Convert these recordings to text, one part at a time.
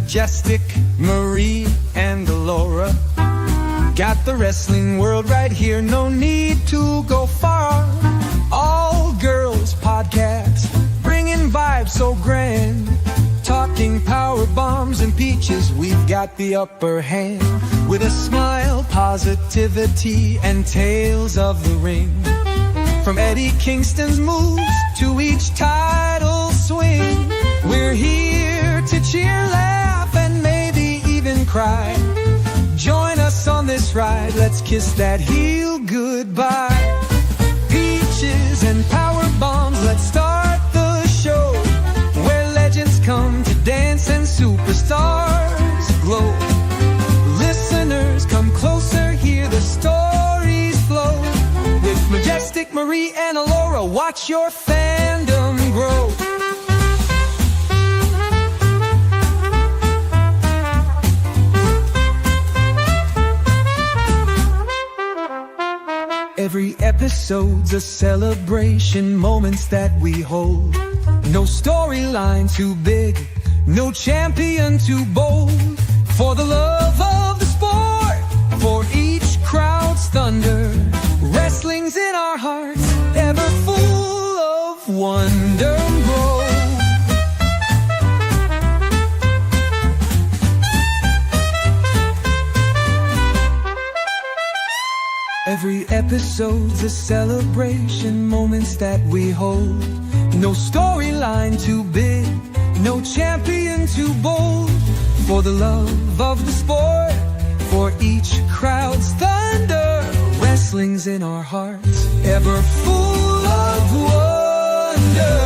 Majestic, Marie, and Alora. Got the wrestling world right here, no need to go far. All girls podcast, bringing vibes so grand. Talking power bombs and peaches, we've got the upper hand. With a smile, positivity, and tales of the ring. From Eddie Kingston's moves to each title swing, we're here to cheer, laugh, and maybe even cry. Join us on this ride, let's kiss that heel goodbye. Peaches and power bombs, let's start the show, where legends come to dance and superstars glow. Listeners, come closer, hear the stories flow. With Majestic, Marie, and Alora, watch your fandom grow. Every episode's a celebration, moments that we hold. No storyline too big, no champion too bold. For the love of the sport, for each crowd's thunder, wrestling's in our hearts, ever full of wonder and glow. Every episode's a celebration, moments that we hold. No storyline too big, no champion too bold. For the love of the sport, for each crowd's thunder, wrestling's in our hearts, ever full of wonder.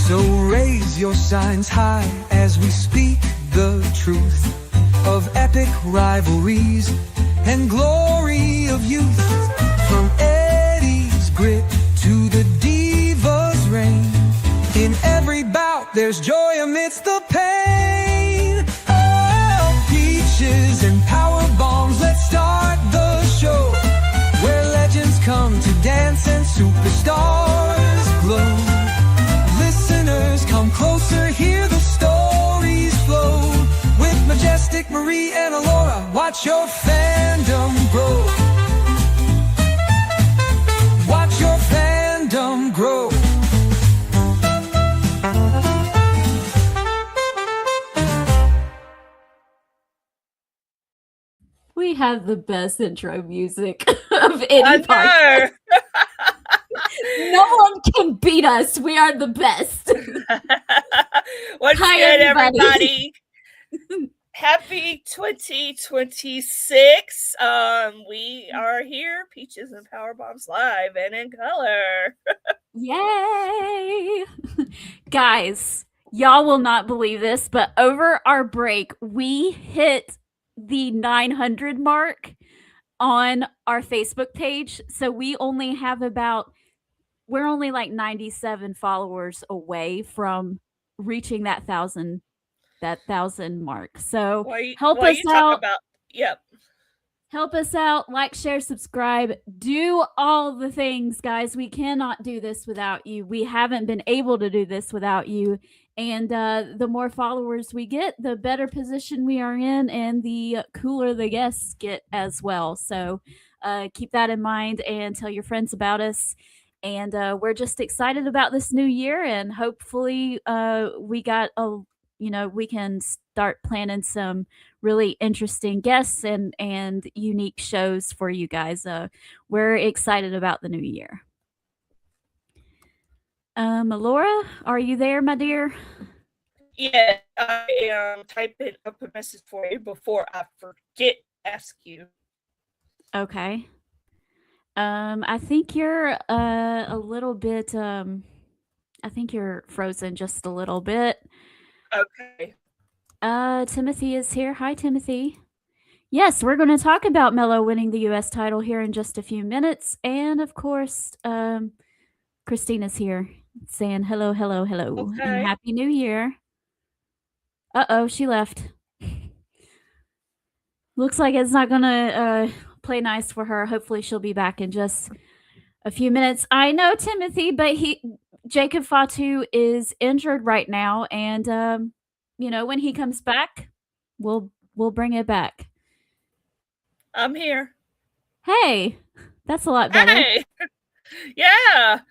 So raise your signs high as we speak the truth of epic rivalries and glory of youth. From Eddie's grit to the diva's reign, in every bout there's joy amidst the pain. Oh, peaches and power bombs, let's start the show, where legends come to dance and superstars glow. Listeners, come closer, hear the stories flow. With Majestic, Marie, and Alora, watch your fandom grow. Watch your fandom grow. We have the best intro music of any podcast. No one can beat us. We are the best. What's Hi, good, everybody? Happy 2026. We are here, Peaches and Power Bombs live and in color. Yay! Guys, y'all will not believe this, but over our break, we hit the 900 mark on our Facebook page. So we only have we're only like 97 followers away from reaching that 1,000 mark. So help us out. Help us out. Like, share, subscribe. Do all the things, guys. We cannot do this without you. We haven't been able to do this without you. And the more followers we get, the better position we are in, and the cooler the guests get as well. So keep that in mind and tell your friends about us. And we're just excited about this new year, and hopefully we can start planning some really interesting guests and unique shows for you guys. We're excited about the new year. Alora, are you there, my dear? Yeah, I am typing up a message for you before I forget to ask you. Okay. I think you're a little bit I think you're frozen just a little bit. Okay. Timothy is here. Hi, Timothy. Yes, we're going to talk about Melo winning the U.S. title here in just a few minutes. And, of course, Christina's here saying hello, hello, hello, and Happy New Year. Uh-oh, she left. Looks like it's not going to play nice for her. Hopefully she'll be back in just a few minutes. I know, Timothy, but Jacob Fatu is injured right now, and when he comes back, we'll bring it back. I'm here. Hey, that's a lot better. Hey, yeah.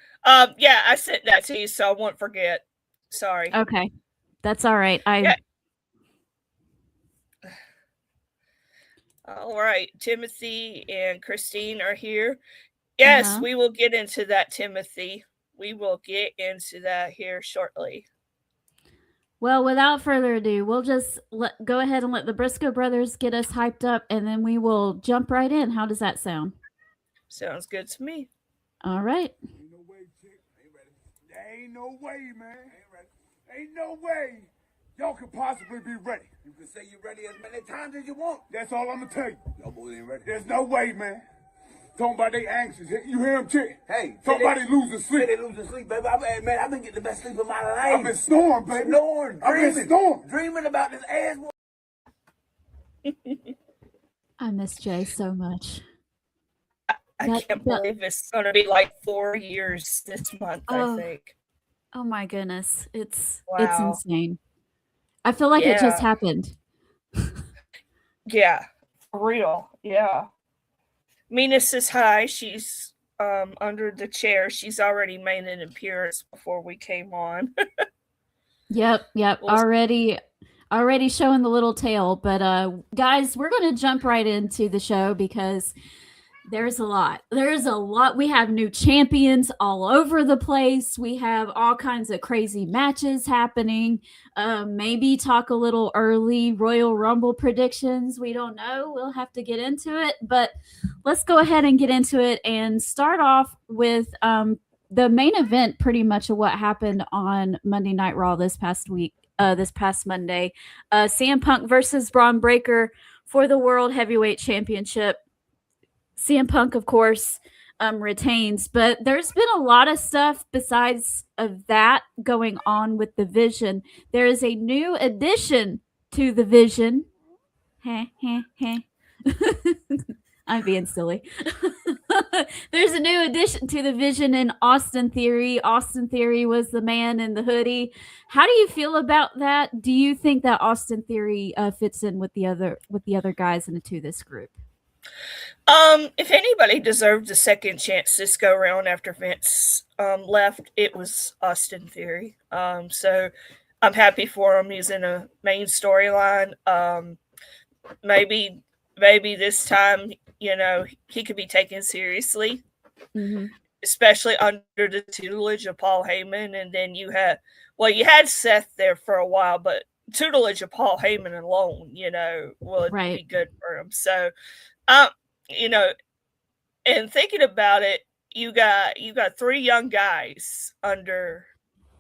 Yeah, I sent that to you, so I won't forget. Sorry. Okay, that's all right. Yeah. All right, Timothy and Christine are here. Yes, we will get into that, Timothy. We will get into that here shortly. Well, without further ado, we'll just go ahead and let the Briscoe brothers get us hyped up, and then we will jump right in. How does that sound? Sounds good to me. All right. Ain't no way, chick. Ain't ready. There ain't no way, man. Ain't ready. Ain't no way y'all could possibly be ready. You can say you're ready as many times as you want. That's all I'm gonna tell you. Y'all boys ain't ready. There's no way, man. Talking about they anxious. You hear him, chick? Hey. Somebody losing sleep. They losing sleep, baby. Man, I've been getting the best sleep of my life. I've been snoring, baby. Snoring. I've been snoring. Dreaming about this ass. I miss Jay so much. I can't believe it's going to be like 4 years this month, I think. Oh my goodness. It's insane. I feel like it just happened. Yeah, for real. Yeah. Mina says hi. She's under the chair. She's already made an appearance before we came on. Yep. Already showing the little tail. But guys, we're going to jump right into the show because there's a lot. We have new champions all over the place. We have all kinds of crazy matches happening. Maybe talk a little early Royal Rumble predictions. We don't know. We'll have to get into it. But let's go ahead and get into it and start off with the main event, pretty much of what happened on Monday Night Raw this past Monday. CM Punk versus Braun Breaker for the World Heavyweight Championship. CM Punk, of course, retains, but there's been a lot of stuff besides of that going on with the Vision. There is a new addition to the Vision. I'm being silly. There's a new addition to the Vision in Austin Theory. Austin Theory was the man in the hoodie. How do you feel about that? Do you think that Austin Theory fits in with the other guys into this group? If anybody deserved a second chance this go around after Vince left, it was Austin Theory. So I'm happy for him. He's in a main storyline. Maybe this time, he could be taken seriously, especially under the tutelage of Paul Heyman. And then you had Seth there for a while, but tutelage of Paul Heyman alone, would be good for him. So, and thinking about it, you got 3 young guys under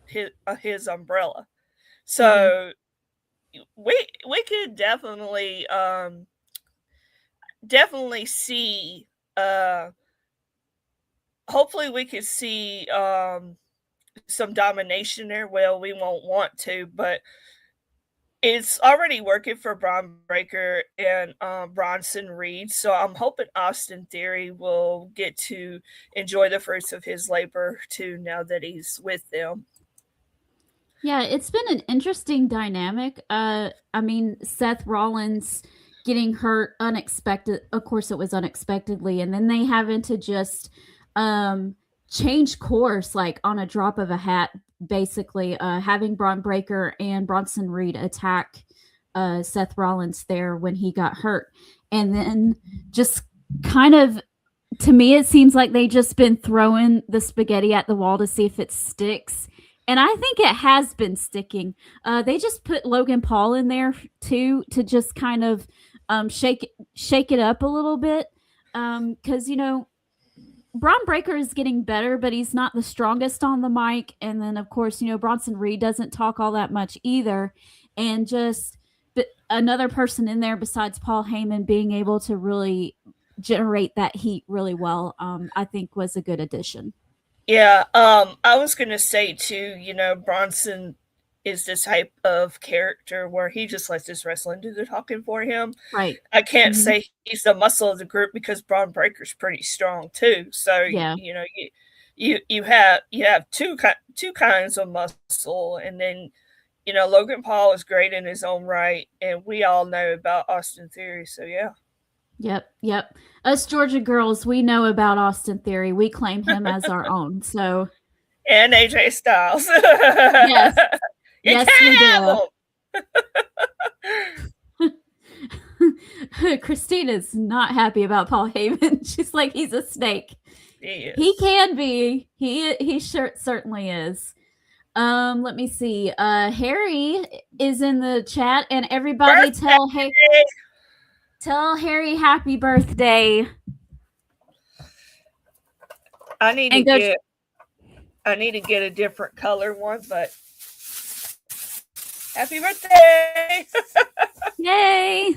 his umbrella. So we could definitely see hopefully we could see some domination there. Well, we won't want to, but it's already working for Braun Breaker and Bronson Reed, so I'm hoping Austin Theory will get to enjoy the fruits of his labor too now that he's with them. Yeah, it's been an interesting dynamic. Seth Rollins getting hurt unexpected. Of course, it was unexpectedly, and then they having to just change course like on a drop of a hat. Basically, having Braun Breaker and Bronson Reed attack Seth Rollins there when he got hurt. And then just kind of, to me, it seems like they just been throwing the spaghetti at the wall to see if it sticks. And I think it has been sticking. They just put Logan Paul in there too to just kind of shake it up a little bit. Because, Braun Breaker is getting better, but he's not the strongest on the mic. And then, of course, Bronson Reed doesn't talk all that much either. And just another person in there besides Paul Heyman being able to really generate that heat really well, I think was a good addition. Yeah, I was going to say, too, Bronson is this type of character where he just lets his wrestling do the talking for him. Right. I can't say he's the muscle of the group because Braun Breaker's pretty strong too. So, you have two kinds of muscle, and then Logan Paul is great in his own right, and we all know about Austin Theory. So yeah. Yep. Us Georgia girls, we know about Austin Theory. We claim him as our own. So and AJ Styles. yes, You yes, can't we have do. Christina's not happy about Paul Heyman. She's like, he's a snake. He can be. He certainly is. Let me see. Harry is in the chat, and everybody tell Harry happy birthday. I need to get a different color one, but happy birthday! Yay!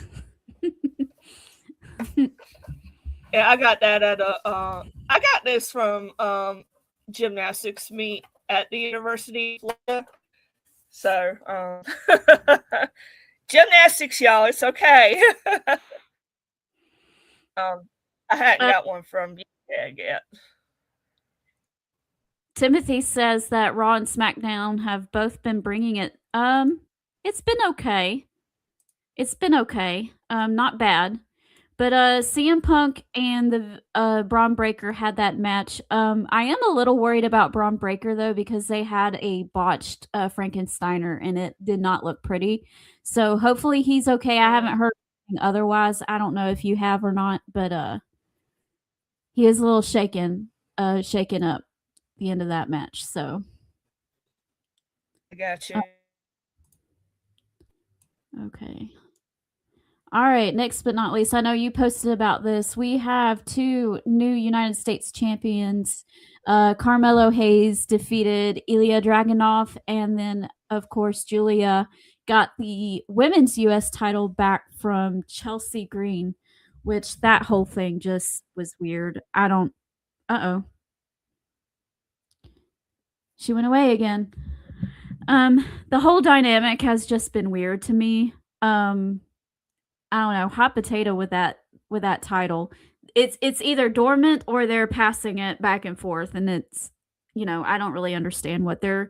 Yeah, I got that at I got this from gymnastics meet at the University of Florida. So gymnastics, y'all, it's okay. I hadn't got one from yet. Timothy says that Raw and SmackDown have both been bringing it. It's been okay. Not bad. But CM Punk and the Braun Breaker had that match. I am a little worried about Braun Breaker though, because they had a botched Frankensteiner and it did not look pretty. So hopefully he's okay. I haven't heard anything otherwise. I don't know if you have or not, but he is a little shaken up the end of that match. So I got you. Okay. All right, next but not least, I know you posted about this. We have two new United States champions. Carmelo Hayes defeated Ilya Dragunov, and then, of course, Julia got the women's U.S. title back from Chelsea Green, which that whole thing just was weird. Uh-oh. She went away again. The whole dynamic has just been weird to me. I don't know, hot potato with that title. It's either dormant or they're passing it back and forth, and it's I don't really understand what they're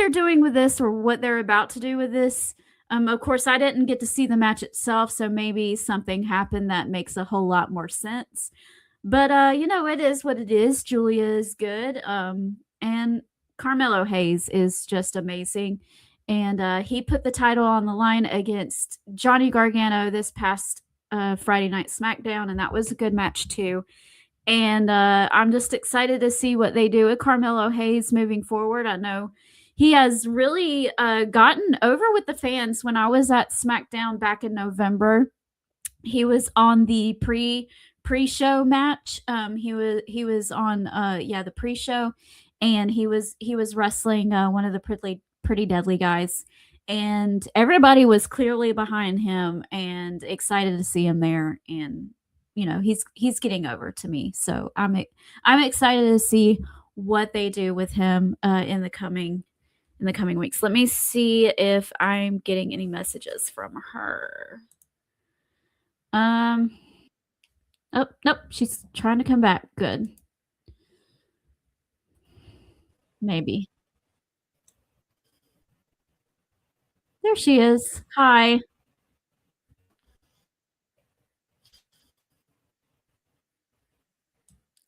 doing with this or what they're about to do with this. Of course, I didn't get to see the match itself, so maybe something happened that makes a whole lot more sense. But it is what it is. Julia is good, and Carmelo Hayes is just amazing. And he put the title on the line against Johnny Gargano this past Friday Night SmackDown, and that was a good match too. And I'm just excited to see what they do with Carmelo Hayes moving forward. I know he has really gotten over with the fans. When I was at SmackDown back in November, he was on the pre-show match. He was on the pre-show, and he was wrestling one of the pretty deadly guys, and everybody was clearly behind him and excited to see him there. And he's getting over to me, so I'm excited to see what they do with him in the coming weeks. Let me see if I'm getting any messages from her. Oh, nope, she's trying to come back. Good. Maybe. There she is. Hi.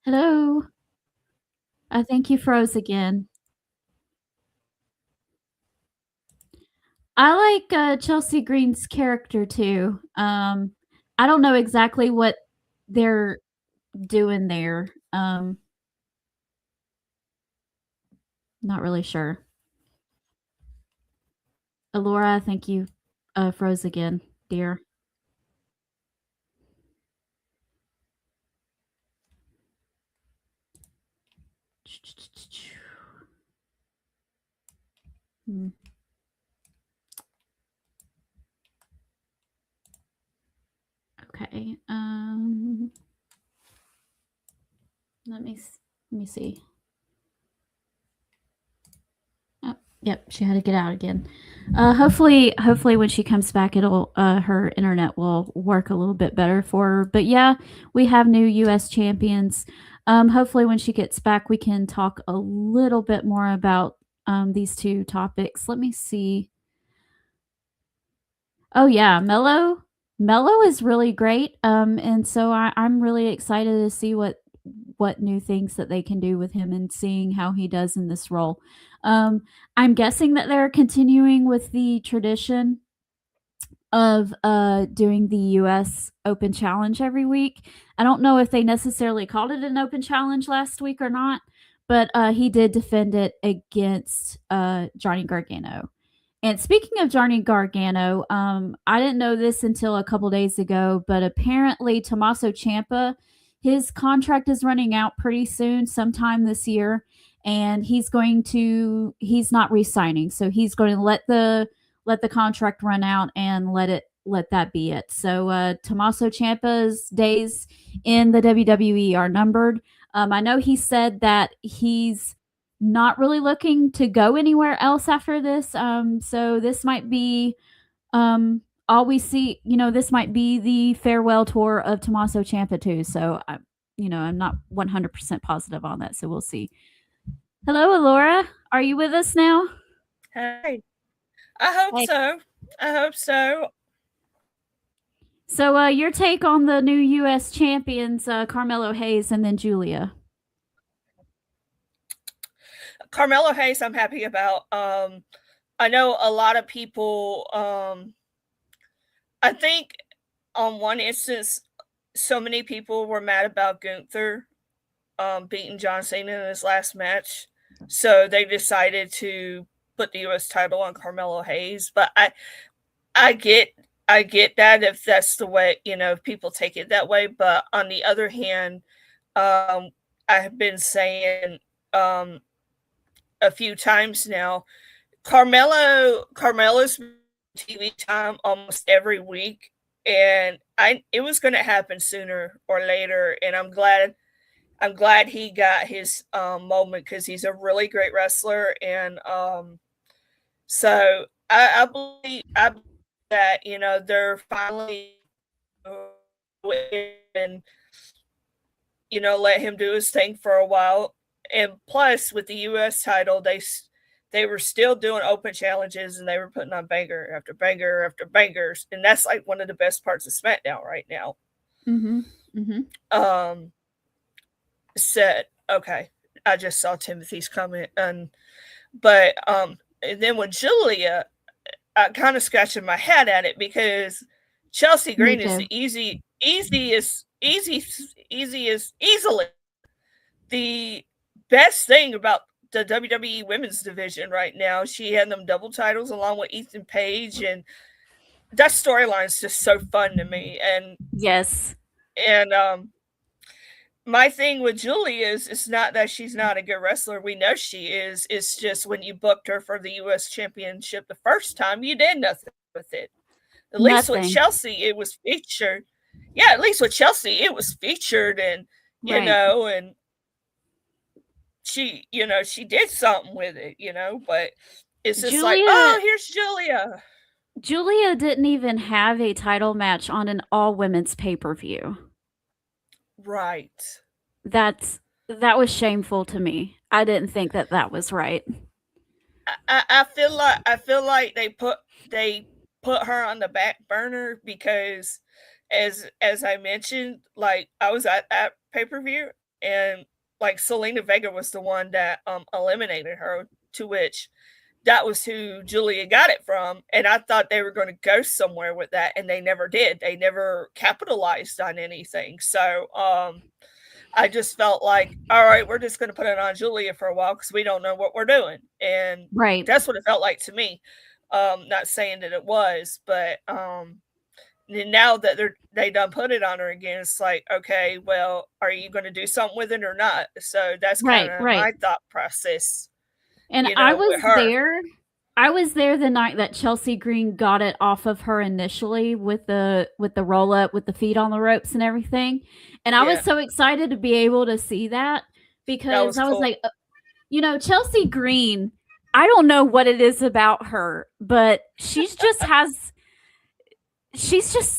Hello. I think you froze again. I like Chelsea Green's character too. I don't know exactly what they're doing there. Not really sure. Alora, I think you froze again, dear. Hmm. Okay. Let me see. Oh, Yep, she had to get out again. Hopefully when she comes back, it'll her internet will work a little bit better for her. But yeah, we have new U.S. champions. Hopefully when she gets back, we can talk a little bit more about these two topics. Let me see. Oh yeah, Mello is really great. And so I'm really excited to see what new things that they can do with him and seeing how he does in this role. I'm guessing that they're continuing with the tradition of doing the US Open Challenge every week. I don't know if they necessarily called it an Open Challenge last week or not, but he did defend it against Johnny Gargano. And speaking of Johnny Gargano, I didn't know this until a couple days ago, but apparently Tommaso Ciampa, his contract is running out pretty soon, sometime this year, and he's not re-signing, so he's going to let the contract run out and let that be it. So Tommaso Ciampa's days in the WWE are numbered. I know he said that he's not really looking to go anywhere else after this. So this might be all we see. This might be the farewell tour of Tommaso Ciampa too. So I'm not 100% positive on that. So we'll see. Hello, Alora. Are you with us now? Hey, I hope so. I hope so. So your take on the new U.S. champions, Carmelo Hayes and then Julia. Carmelo Hayes, I'm happy about. I know a lot of people. I think on one instance, so many people were mad about Gunther beating John Cena in his last match, so they decided to put the U.S. title on Carmelo Hayes. But I get that if that's the way, if people take it that way. But on the other hand, I have been saying a few times now, Carmelo's TV time almost every week, and it was going to happen sooner or later, and I'm glad he got his moment because he's a really great wrestler, and so I believe that they're finally and let him do his thing for a while. And plus, with the U.S. title, they were still doing open challenges, and they were putting on banger after banger after bangers, and that's like one of the best parts of SmackDown right now. Said okay. I just saw Timothy's comment, but and then with Julia, I kind of scratching my head at it because Chelsea Green is the easily the best thing about the WWE women's division right now. She had them double titles along with Ethan Page, and that storyline is just so fun to me. And yes, and my thing with Julie is it's not that she's not a good wrestler. We know she is. It's just when you booked her for the U.S. Championship the first time, you did nothing with it. At least with Chelsea, it was featured. Yeah, at least with Chelsea, it was featured, and and she did something with it, but it's just like, oh, here's Julia. Julia didn't even have a title match on an all women's pay-per-view. Right. That was shameful to me. I didn't think that was right. I feel like they put her on the back burner because as I mentioned, like I was at that pay-per-view, and like Selena Vega was the one that eliminated her, to which that was who Julia got it from. And I thought they were going to go somewhere with that, and they never did. They never capitalized on anything. So I just felt like, all right, we're just going to put it on Julia for a while because we don't know what we're doing. And that's what it felt like to me. Not saying that it was, but now that they done put it on her again, it's like, okay, well, are you going to do something with it or not? So that's kind of my thought process. And I was there the night that Chelsea Green got it off of her initially with the roll up with the feet on the ropes and everything. And I was so excited to be able to see that because I was like, Chelsea Green I don't know what it is about her, but she's just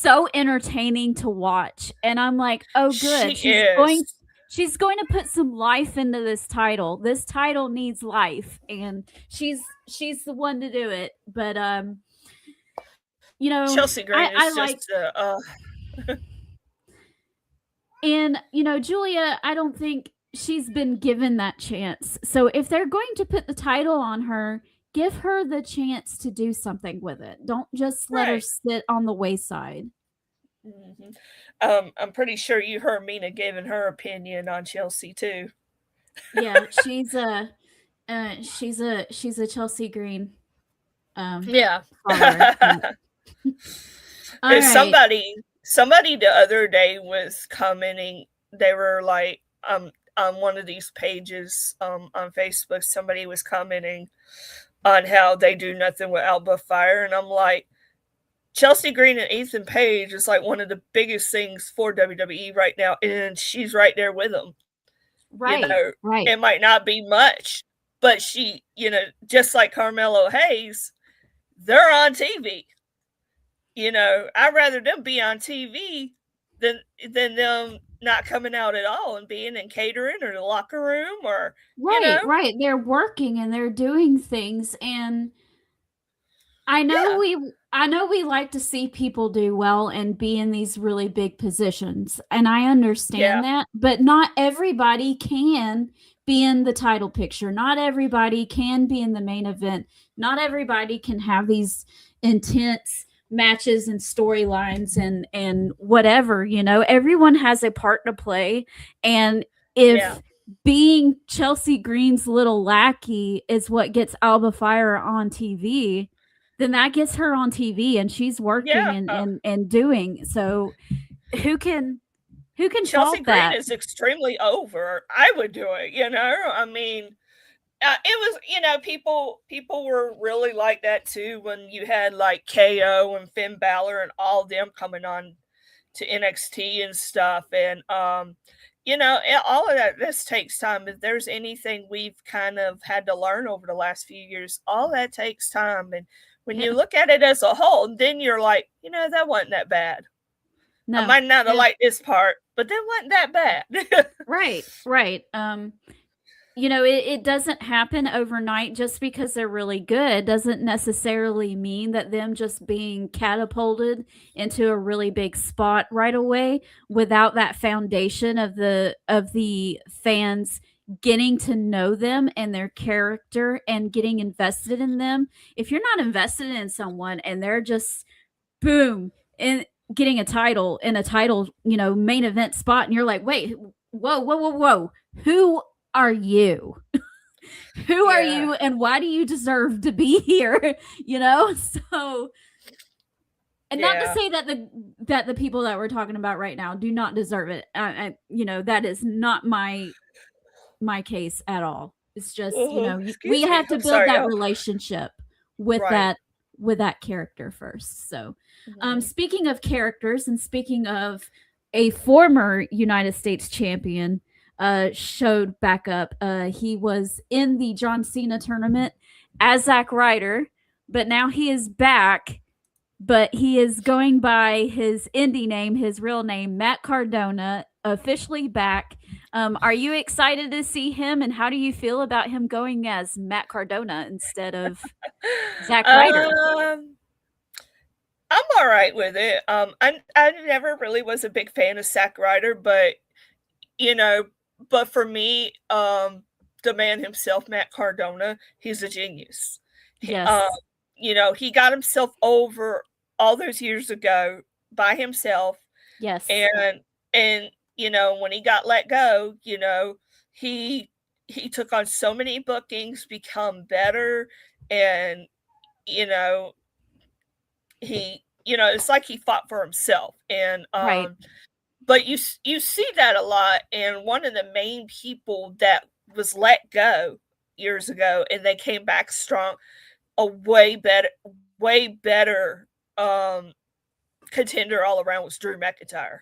so entertaining to watch. And I'm like, oh good. She is. She's going to put some life into this title. This title needs life, and she's the one to do it. But you know, Chelsea Green I is like, just and you know, Julia, I don't think she's been given that chance. So if they're going to put the title on her, give her the chance to do something with it. Don't just let her right. sit on the wayside. I'm pretty sure you heard Mina giving her opinion on Chelsea too. Yeah, she's a Chelsea Green Yeah. follower. All right. Somebody the other day was commenting. They were like, on one of these pages on Facebook, somebody was commenting on how they do nothing with Alba Fire, and I'm like, Chelsea Green and Ethan Page is like one of the biggest things for WWE right now, and she's right there with them. Right, you know, right. It might not be much, but she, just like Carmelo Hayes, they're on TV. I'd rather them be on TV than them not coming out at all and being in catering or the locker room or right. They're working and they're doing things, and I know we like to see people do well and be in these really big positions, and I understand that, but not everybody can be in the title picture. Not everybody can be in the main event. Not everybody can have these intense matches and storylines and whatever, everyone has a part to play. And if being Chelsea Green's little lackey is what gets Alba Fire on TV, then that gets her on TV and she's working and doing. So who can Chelsea fault Green that? is extremely over. I would do it, I mean, it was, people were really like that too when you had like KO and Finn Balor and all them coming on to NXT and stuff. And, all of that, this takes time. If there's anything we've kind of had to learn over the last few years, all that takes time. And when you look at it as a whole, then you're like, that wasn't that bad. No, I might not have liked this part, but that wasn't that bad. Right. It doesn't happen overnight. Just because they're really good doesn't necessarily mean that them just being catapulted into a really big spot right away without that foundation of the fans getting to know them and their character and getting invested in them. If you're not invested in someone and they're just boom and getting a title main event spot, and you're like, wait, whoa, who are you? Who are you, and why do you deserve to be here? So, and not to say that the people that we're talking about right now do not deserve it. That is not my case at all. It's just we have to build that relationship with that character first. So, speaking of characters and speaking of a former United States champion, showed back up. He was in the John Cena tournament as Zack Ryder, but now he is back, but he is going by his indie name, his real name, Matt Cardona, officially back. Are you excited to see him, and how do you feel about him going as Matt Cardona instead of Zack Ryder? I'm all right with it. I never really was a big fan of Zack Ryder, but but for me, the man himself, Matt Cardona, he's a genius. Yes. He got himself over all those years ago by himself. Yes. And when he got let go, he took on so many bookings, become better, and he it's like he fought for himself. And right. But you see that a lot, and one of the main people that was let go years ago and they came back strong, a way better contender all around was Drew McIntyre.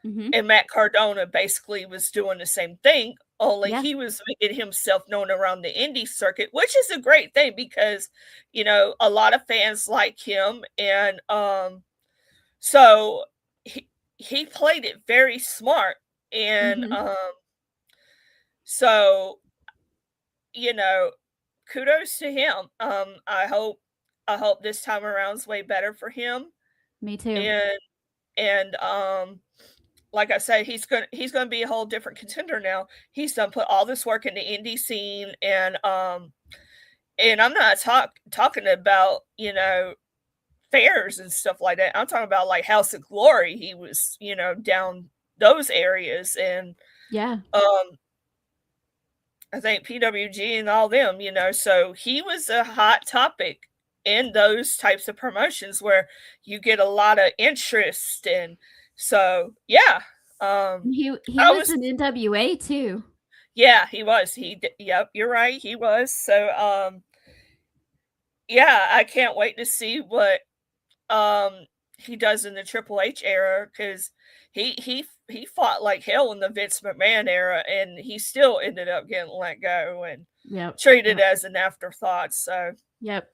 Mm-hmm. And Matt Cardona basically was doing the same thing, only Yeah. he was making himself known around the indie circuit, which is a great thing because, a lot of fans like him. And so he played it very smart. And Mhm. so, kudos to him. I hope this time around's way better for him. Me too. And like I said, he's gonna be a whole different contender now. He's done put all this work in the indie scene, and I'm not talking about fairs and stuff like that. I'm talking about like House of Glory. He was down those areas, and Yeah. I think PWG and all them. So he was a hot topic in those types of promotions where you get a lot of interest. And so yeah. He I was was in NWA too. Yeah, he was. Yep, you're right. He was. So yeah, I can't wait to see what he does in the Triple H era, because he fought like hell in the Vince McMahon era, and he still ended up getting let go and Yep. treated as an afterthought. So Yep.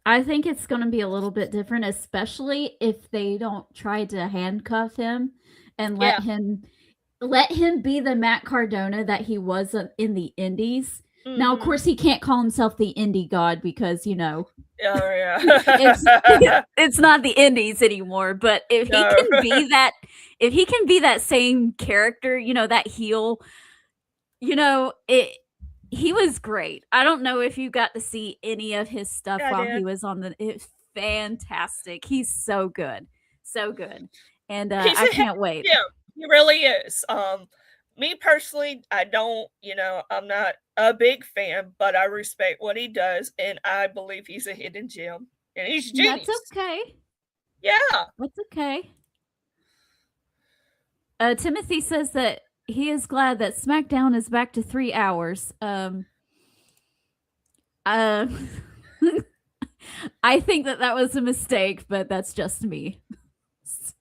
I think it's going to be a little bit different, especially if they don't try to handcuff him and let him be the Matt Cardona that he was in the Indies. Now, of course, he can't call himself the indie god because, oh yeah, it's not the Indies anymore. But if he can be that, if he can be that same character, that heel, he was great. I don't know if you got to see any of his stuff I while did. he was on it's fantastic. He's so good. So good. And He's I can't wait. Yeah, he really is. Me personally, I don't, I'm not a big fan, but I respect what he does, and I believe he's a hidden gem, and he's genius. That's okay. Yeah. That's okay. Timothy says that he is glad that SmackDown is back to 3 hours. I think that was a mistake, but that's just me. So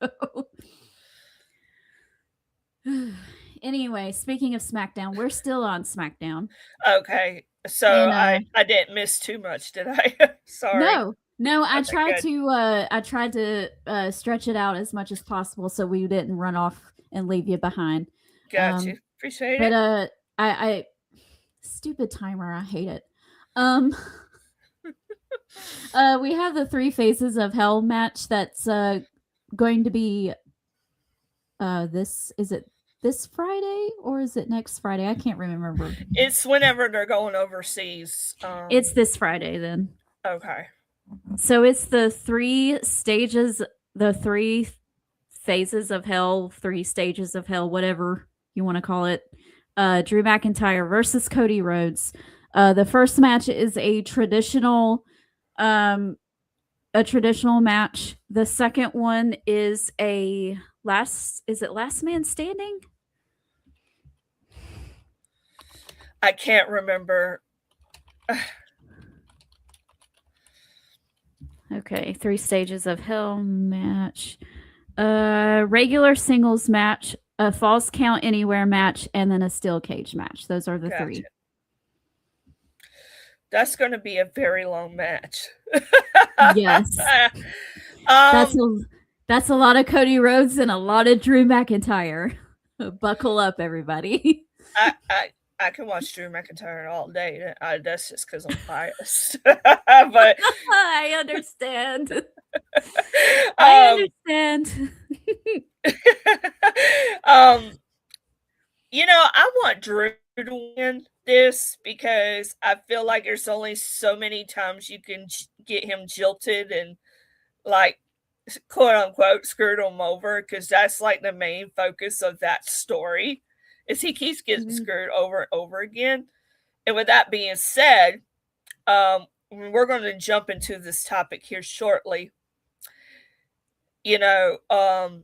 anyway, speaking of SmackDown, we're still on SmackDown. Okay. So I didn't miss too much, did I? Sorry. No, I Okay, tried to stretch it out as much as possible so we didn't run off and leave you behind. Got you. Appreciate but it. I stupid timer, I hate it. We have the 3 Phases of Hell match that's going to be this Friday or is it next Friday? I can't remember. It's whenever they're going overseas. It's this Friday then. Okay. So it's the 3 stages, the 3 Phases of Hell, 3 stages of hell, whatever you want to call it. Drew McIntyre versus Cody Rhodes. The first match is a traditional match. The second one is last man standing? I can't remember. Okay, 3 stages of hell match. Regular singles match, a false count anywhere match, and then a steel cage match. Those are the 3. That's going to be a very long match. Yes. That's a lot of Cody Rhodes and a lot of Drew McIntyre. Buckle up, everybody. I can watch Drew McIntyre all day. That's just because I'm biased. But I understand. I understand. I want Drew to win this because I feel like there's only so many times you can get him jilted and like quote unquote screwed him over, because that's like the main focus of that story is he keeps getting screwed over and over again. And with that being said, we're going to jump into this topic here shortly. Oba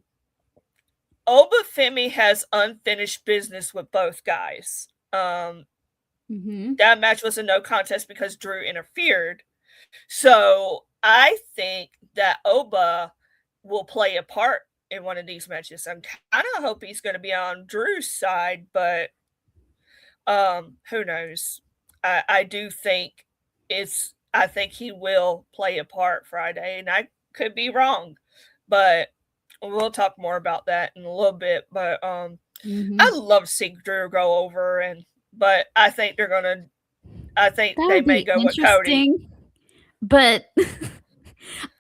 Femi has unfinished business with both guys. That match was a no contest because Drew interfered. So I think that Oba will play a part in one of these matches. I'm kind of hope he's going to be on Drew's side, but Who knows? I do think I think he will play a part Friday, and I could be wrong, but we'll talk more about that in a little bit. But I love seeing Drew go over, but I think they're gonna. I think That they would may be go with Cody. interesting. But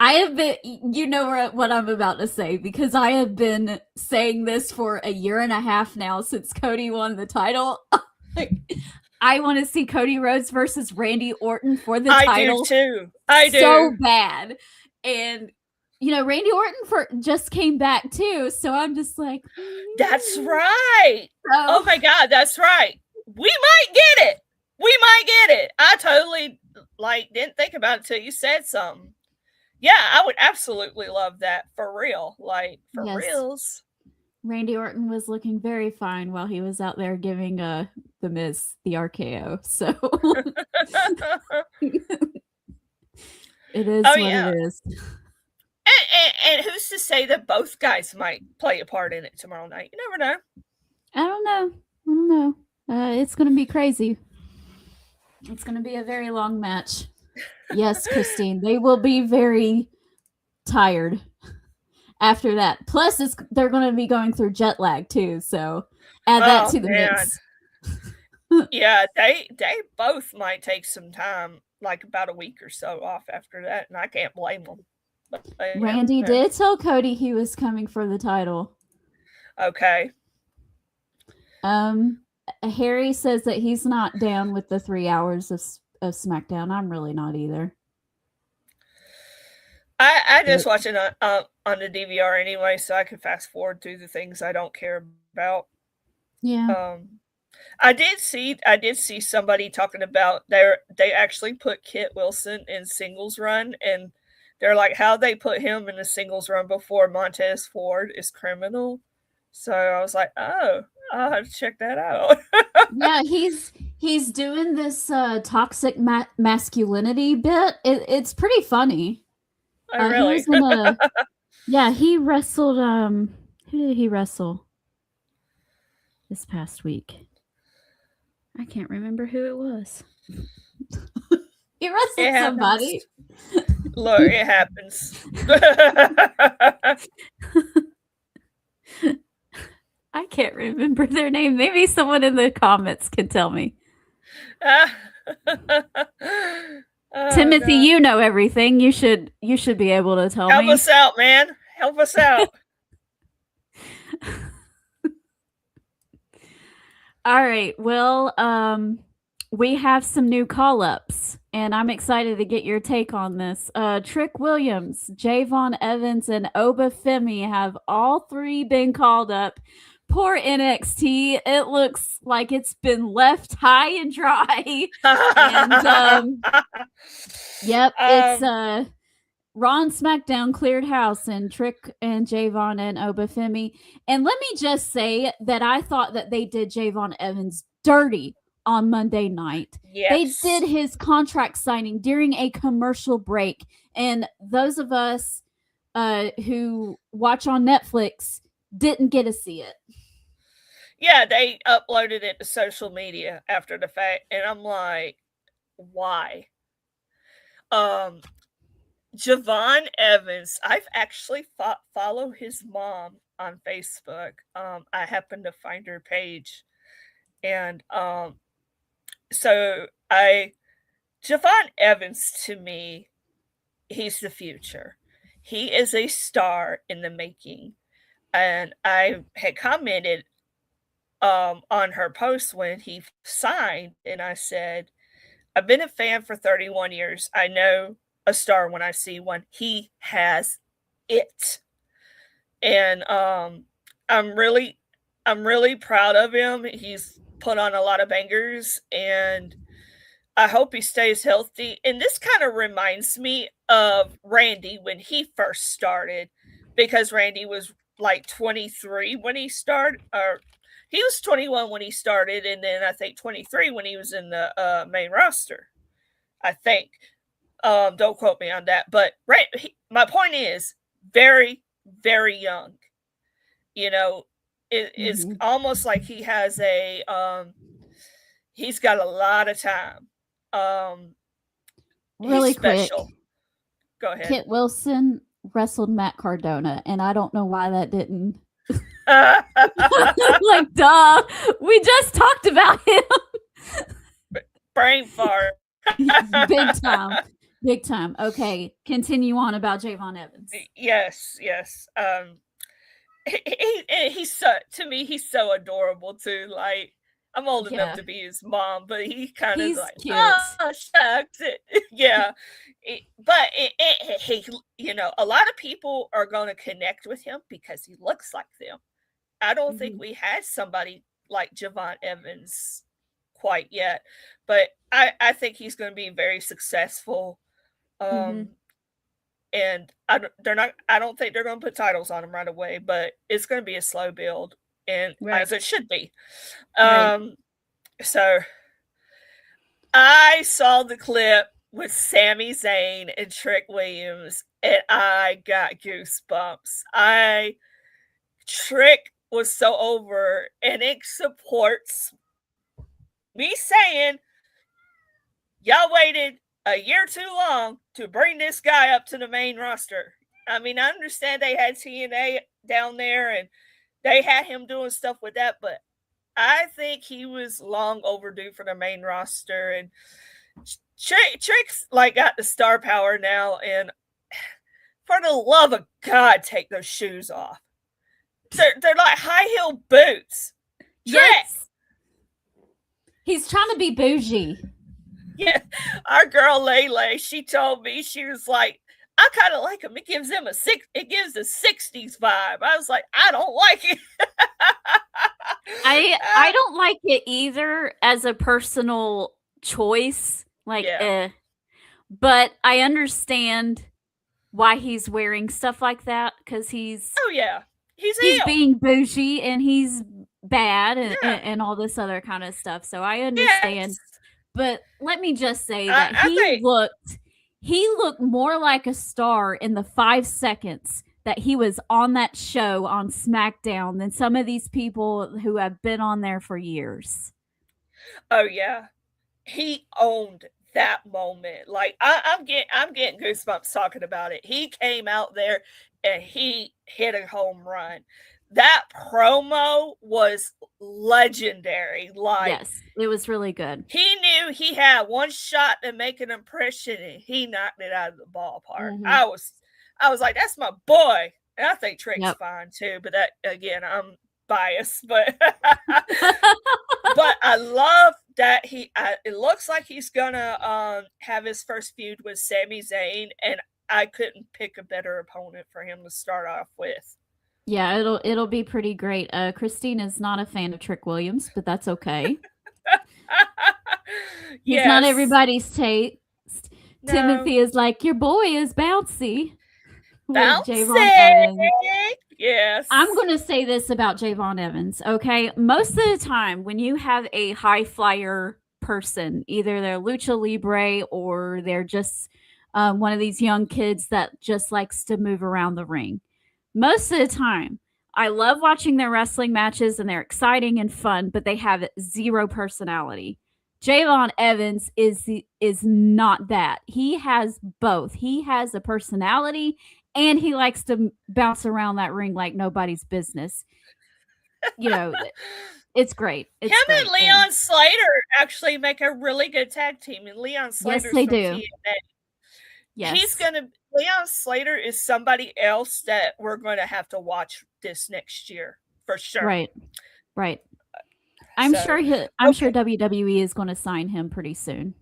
I have been, you know what I'm about to say, because I have been saying this for a year and a half now since Cody won the title. I want to see Cody Rhodes versus Randy Orton for the title. I do too. I do. So bad. And, you know, Randy Orton just came back too. So I'm just like, that's right. So, oh my God, that's right. We might get it. We might get it. I totally didn't think about it until you said something. Yeah, I would absolutely love that for real. For reals. Randy Orton was looking very fine while he was out there giving The Miz the RKO. So it is what it is. And who's to say that both guys might play a part in it tomorrow night? You never know. I don't know. It's going to be crazy. It's going to be a very long match. Yes, Christine. They will be very tired after that. Plus, they're going to be going through jet lag too. So add that to the mix. Yeah, they both might take some time, like about a week or so off after that, and I can't blame them. But, Randy did tell Cody he was coming for the title. Okay. Harry says that he's not down with the 3 hours of SmackDown. I'm really not either. I just watch it on the DVR anyway, so I can fast forward through the things I don't care about. Yeah. I did see somebody talking about they actually put Kit Wilson in singles run, and they're like, how they put him in a singles run before Montez Ford is criminal. So I was like, oh, I'll have to check that out. Yeah, he's doing this toxic masculinity bit. It's pretty funny. Oh, really? He wrestled. Who did he wrestle this past week? I can't remember who it was. He wrestled somebody. Look, it happens. I can't remember their name. Maybe someone in the comments can tell me. Timothy, God. You know everything. You should be able to tell me. Help us out, man. Help us out. All right. Well, we have some new call-ups, and I'm excited to get your take on this. Trick Williams, Javon Evans, and Oba Femi have all three been called up. Poor NXT. It looks like it's been left high and dry. And it's Raw and SmackDown cleared house, and Trick and Javon and Oba Femi. And let me just say that I thought that they did Javon Evans dirty on Monday night. Yes. They did his contract signing during a commercial break. And those of us who watch on Netflix didn't get to see it. Yeah, they uploaded it to social media after the fact, and I'm like, why? Javon Evans, I've actually follow his mom on Facebook. I happened to find her page, and so Javon Evans, to me, he's the future. He is a star in the making. And I had commented on her post when he signed, and I said, I've been a fan for 31 years. I know a star when I see one. He has it. And I'm really proud of him. He's put on a lot of bangers, and I hope he stays healthy. And this kind of reminds me of Randy when he first started, because Randy was like 23 when he started, or he was 21 when he started, and then I think 23 when he was in the main roster, I think. Don't quote me on that, but my point is, very, very young. You know, it's almost like he has a he's got a lot of time. Really he's special. quick. Go ahead. Kit Wilson wrestled Matt Cardona, and I don't know why that didn't. Like, duh. We just talked about him. Brain fart. Big time. Big time. Okay, continue on about Javon Evans. Yes. He's so, to me, he's so adorable too. Like, I'm old enough to be his mom, but he kind of like, cute. Oh, shucks. Yeah. But he, a lot of people are going to connect with him because he looks like them. I don't think we had somebody like Javon Evans quite yet, but I think he's going to be very successful. And I don't think they're going to put titles on him right away, but it's going to be a slow build, and as it should be. So I saw the clip with Sami Zayn and Trick Williams, and I got goosebumps. Trick was so over, and it supports me saying, y'all waited a year too long to bring this guy up to the main roster. I mean, I understand they had TNA down there and they had him doing stuff with that, but I think he was long overdue for the main roster. And Trick's like got the star power now, and for the love of God, take those shoes off. They're like high heel boots. Yes. He's trying to be bougie. Yeah, our girl Lele, she told me, she was like, I kind of like him. It gives a 60s vibe. I was like, I don't like it. I don't like it either as a personal choice. Like, but I understand why he's wearing stuff like that, because he's being bougie and he's bad and all this other kind of stuff. So I understand. Yes. But let me just say that he looked more like a star in the 5 seconds that he was on that show on SmackDown than some of these people who have been on there for years. Oh yeah, he owned that moment. Like I'm getting goosebumps talking about it. He came out there and he hit a home run. That promo was legendary. Like, yes, it was really good. He knew he had one shot to make an impression, and he knocked it out of the ballpark. I was like, that's my boy. And I think Trick's fine too, but that, again, I'm biased. But but I love that it looks like he's gonna have his first feud with Sami Zayn, and I couldn't pick a better opponent for him to start off with. Yeah, it'll be pretty great. Christine is not a fan of Trick Williams, but that's okay. He's not everybody's taste. No. Timothy is like, your boy is bouncy. Bouncy! Yes. I'm going to say this about Javon Evans, okay? Most of the time, when you have a high flyer person, either they're lucha libre or they're just one of these young kids that just likes to move around the ring, most of the time, I love watching their wrestling matches and they're exciting and fun, but they have zero personality. Javon Evans is not that. He has both. He has a personality and he likes to bounce around that ring like nobody's business. It's great. Him and Leon Slater actually make a really good tag team, and Leon Slater. Yes, they do. TNA. Yes. Leon Slater is somebody else that we're going to have to watch this next year for sure. Right. I'm sure WWE is going to sign him pretty soon.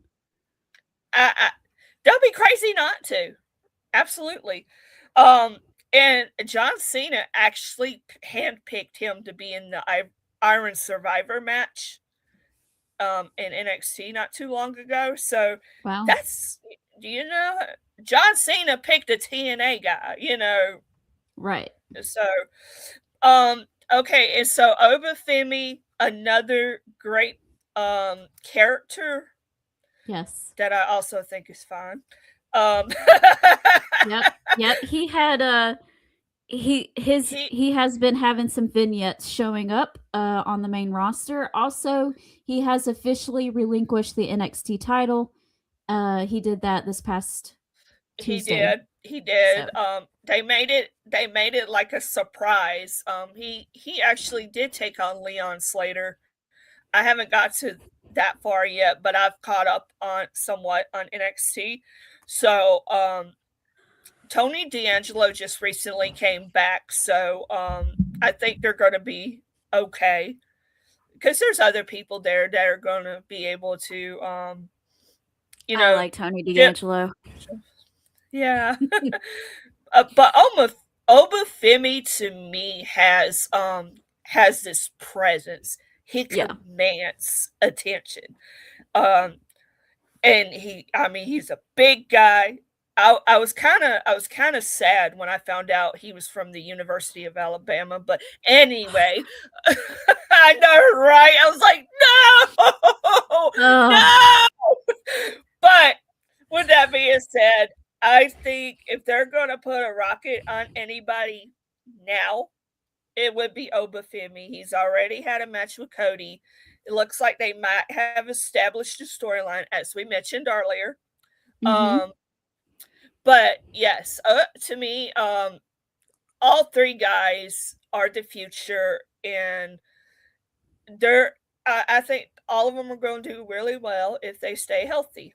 They'll be crazy not to. Absolutely. And John Cena actually handpicked him to be in the Iron Survivor match in NXT not too long ago. So that's, John Cena picked a TNA guy, Right. So, okay. And so Obafemi, another great character. Yes. That I also think is fine. Yep. He had he has been having some vignettes showing up on the main roster. Also, he has officially relinquished the NXT title. He did that this past Tuesday. He did. So. They made it like a surprise. He actually did take on Leon Slater. I haven't got to that far yet, but I've caught up on somewhat on NXT. So Tony D'Angelo just recently came back, so I think they're going to be okay because there's other people there that are going to be able to, I like Tony D'Angelo. Yeah, but Obafemi to me has this presence. He commands attention, and he's a big guy. I was kind of sad when I found out he was from the University of Alabama. But anyway, I know, right? I was like, no. But with that being said, I think if they're going to put a rocket on anybody now, it would be Obafemi. He's already had a match with Cody. It looks like they might have established a storyline, as we mentioned earlier. Mm-hmm. But yes, to me, all three guys are the future, and I think all of them are going to do really well if they stay healthy.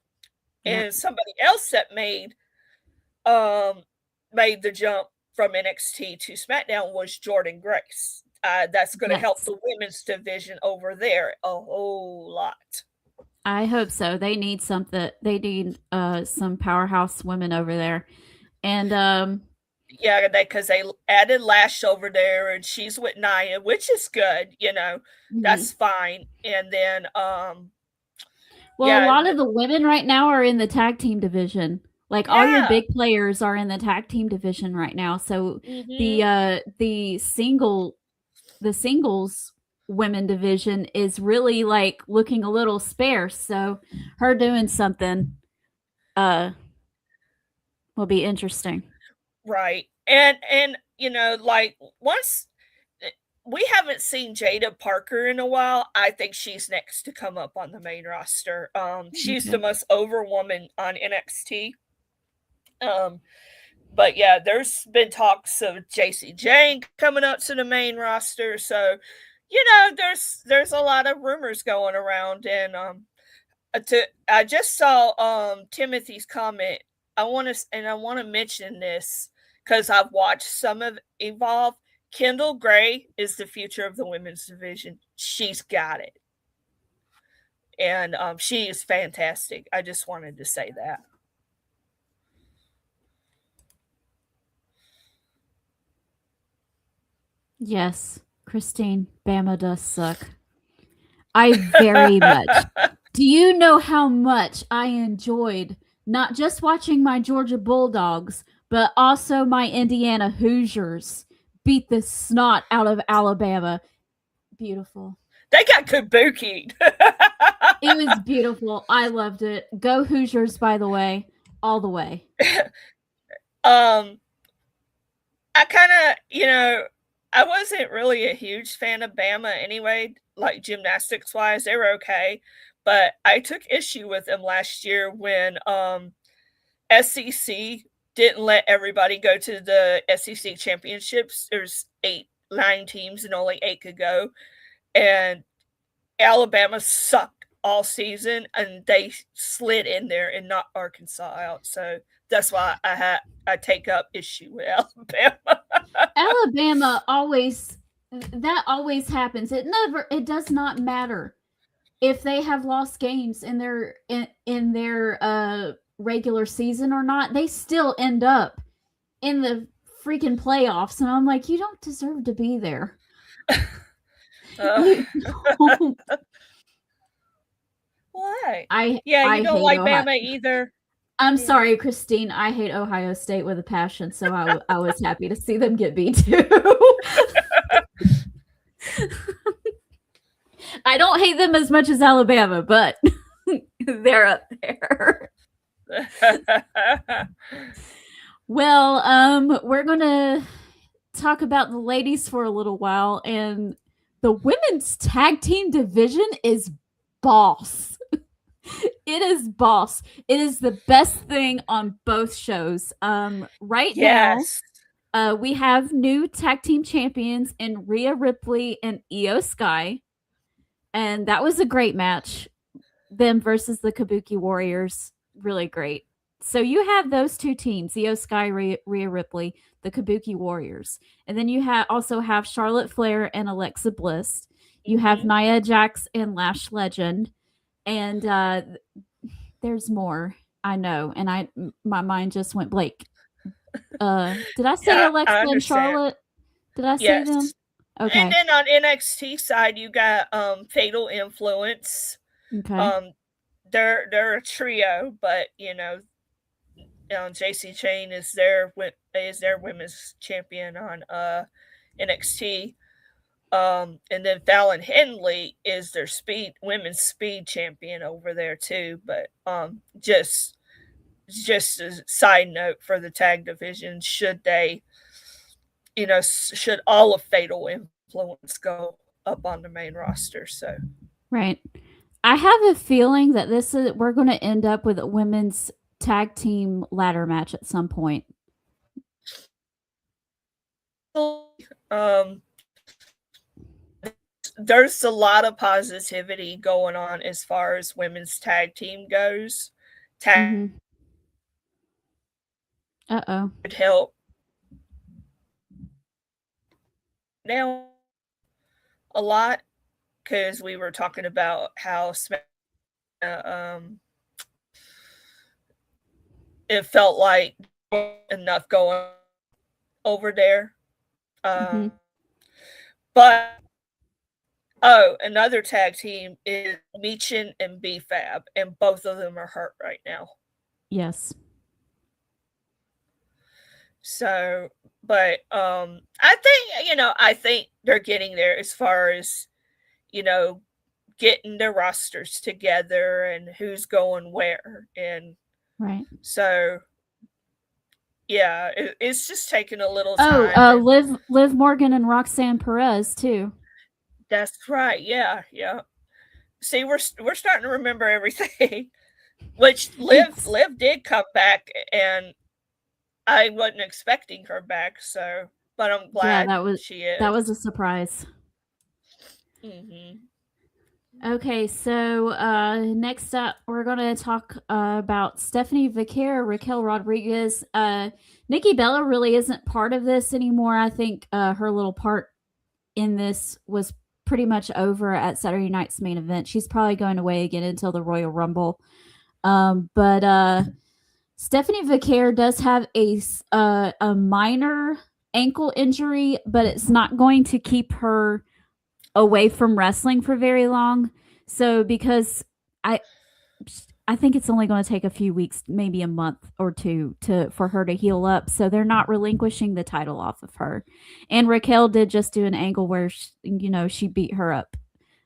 Yep. And somebody else that made the jump from NXT to SmackDown was Jordynne Grace. That's going to help the women's division over there a whole lot. I hope so. They need something. They need some powerhouse women over there, and because they added Lash over there, and she's with Nia, which is good. That's fine. And then, a lot of the women right now are in the tag team division. Like all your big players are in the tag team division right now. So the singles women division is really like looking a little sparse. So her doing something will be interesting. Right. And like once we haven't seen Jada Parker in a while, I think she's next to come up on the main roster. She's the most over woman on NXT. But yeah, there's been talks of JC Jane coming up to the main roster. So, there's a lot of rumors going around, and I just saw Timothy's comment. I want to mention this because I've watched some of Evolve. Kendall Gray is the future of the women's division. She's got it, and she is fantastic. I just wanted to say that. Yes, Christine, Bama does suck. I very much. Do you know how much I enjoyed not just watching my Georgia Bulldogs, but also my Indiana Hoosiers beat the snot out of Alabama? Beautiful. They got kabuki'd. It was beautiful. I loved it. Go Hoosiers, by the way. All the way. I kind of, I wasn't really a huge fan of Bama anyway, like gymnastics wise. They were okay. But I took issue with them last year when SEC didn't let everybody go to the SEC championships. There's 9 teams and only 8 could go. And Alabama sucked all season, and they slid in there and knocked Arkansas out. So that's why I take up issue with Alabama. Alabama always happens. It does not matter if they have lost games in their regular season or not. They still end up in the freaking playoffs, and I'm like, you don't deserve to be there. Why? You don't like Bama either. I'm sorry, Christine. I hate Ohio State with a passion, so I was happy to see them get beat too. I don't hate them as much as Alabama, but they're up there. Well, we're gonna talk about the ladies for a little while, and the women's tag team division is boss. It is boss. It is the best thing on both shows. Right Yes. now, we have new tag team champions in Rhea Ripley and Io Sky, and that was a great match. Them versus the Kabuki Warriors, really great. So you have those two teams, Io Sky, Rhea Ripley, the Kabuki Warriors, and then you also have Charlotte Flair and Alexa Bliss. You have Nia Jax and Lash Legend, and there's more. I know, and my mind just went blank. Did I say Alexa and Charlotte? Did I say them? Okay. And then on NXT side, you got Fatal Influence. Okay. They're a trio, but JC Chain is their women's champion on NXT. And then Fallon Henley is their women's speed champion over there too. But just a side note for the tag division, should all of Fatal Influence go up on the main roster. So right. I have a feeling that we're going to end up with a women's tag team ladder match at some point. There's a lot of positivity going on as far as women's tag team goes. Uh-oh. Would help now a lot, because we were talking about how it felt like enough going over there. But another tag team is Meechin and B-Fab, and both of them are hurt right now. Yes. So, but I think they're getting there as far as getting their rosters together and who's going where, and right. So yeah, it's just taking a little time. Liv Morgan and Roxanne Perez too. That's right. Yeah. See, we're starting to remember everything. Which Liv did come back, and I wasn't expecting her back. So, but I'm glad she is. That was a surprise. Okay, so next up, we're going to talk about Stephanie Vaquer, Raquel Rodriguez. Nikki Bella really isn't part of this anymore. I think her little part in this was pretty much over at Saturday night's main event. She's probably going away again until the Royal Rumble. But Stephanie Vaquer does have a minor ankle injury, but it's not going to keep her away from wrestling for very long. So because I think it's only going to take a few weeks, maybe a month or two for her to heal up. So they're not relinquishing the title off of her. And Raquel did just do an angle where she beat her up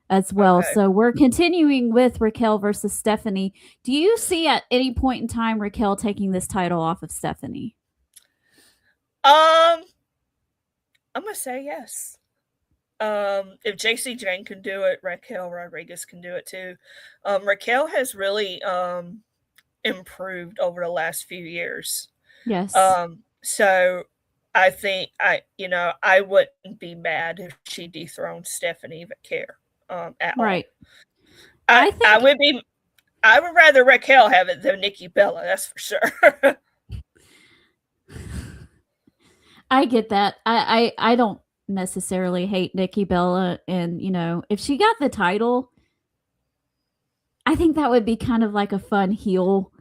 as well. Okay. So we're continuing with Raquel versus Stephanie. Do you see at any point in time Raquel taking this title off of Stephanie? I'm gonna say yes. If JC Jane can do it, Raquel Rodriguez can do it too. Raquel has really improved over the last few years. Yes. So I think I wouldn't be mad if she dethroned Stephanie Vaquer at all. Right. I would rather Raquel have it than Nikki Bella, that's for sure. I get that. I don't necessarily hate Nikki Bella, and if she got the title, I think that would be kind of like a fun heel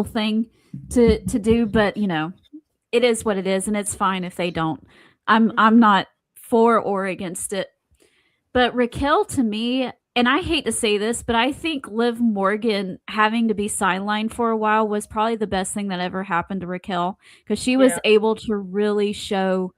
thing to do, but it is what it is, and it's fine if they don't. I'm not for or against it. But Raquel, to me, and I hate to say this, but I think Liv Morgan having to be sidelined for a while was probably the best thing that ever happened to Raquel, because she was able to really show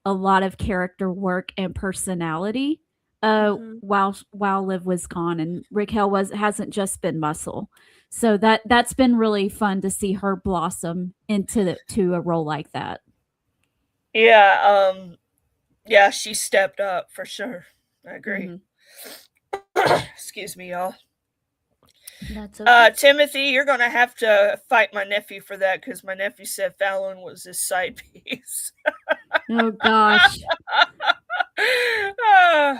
a lot of character work and personality while Liv was gone, and Raquel hasn't just been muscle. So that's been really fun to see her blossom into a role like that. Yeah, Yeah, she stepped up for sure. I agree. Excuse me, y'all. That's okay. Timothy, you're gonna have to fight my nephew for that because my nephew said Fallon was his side piece. Oh gosh. Uh,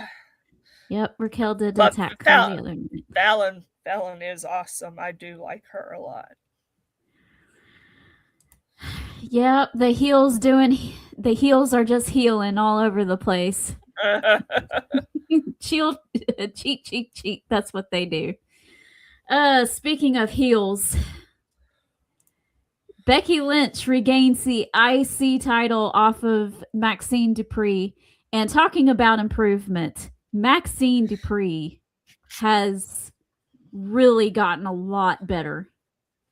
Yep, Raquel did but attack her the other night. Fallon is awesome. I do like her a lot. Yep, the heels are just healing all over the place. Cheat, cheat. That's what they do. Speaking of heels, Becky Lynch regains the IC title off of Maxine Dupree. And talking about improvement, Maxine Dupree has really gotten a lot better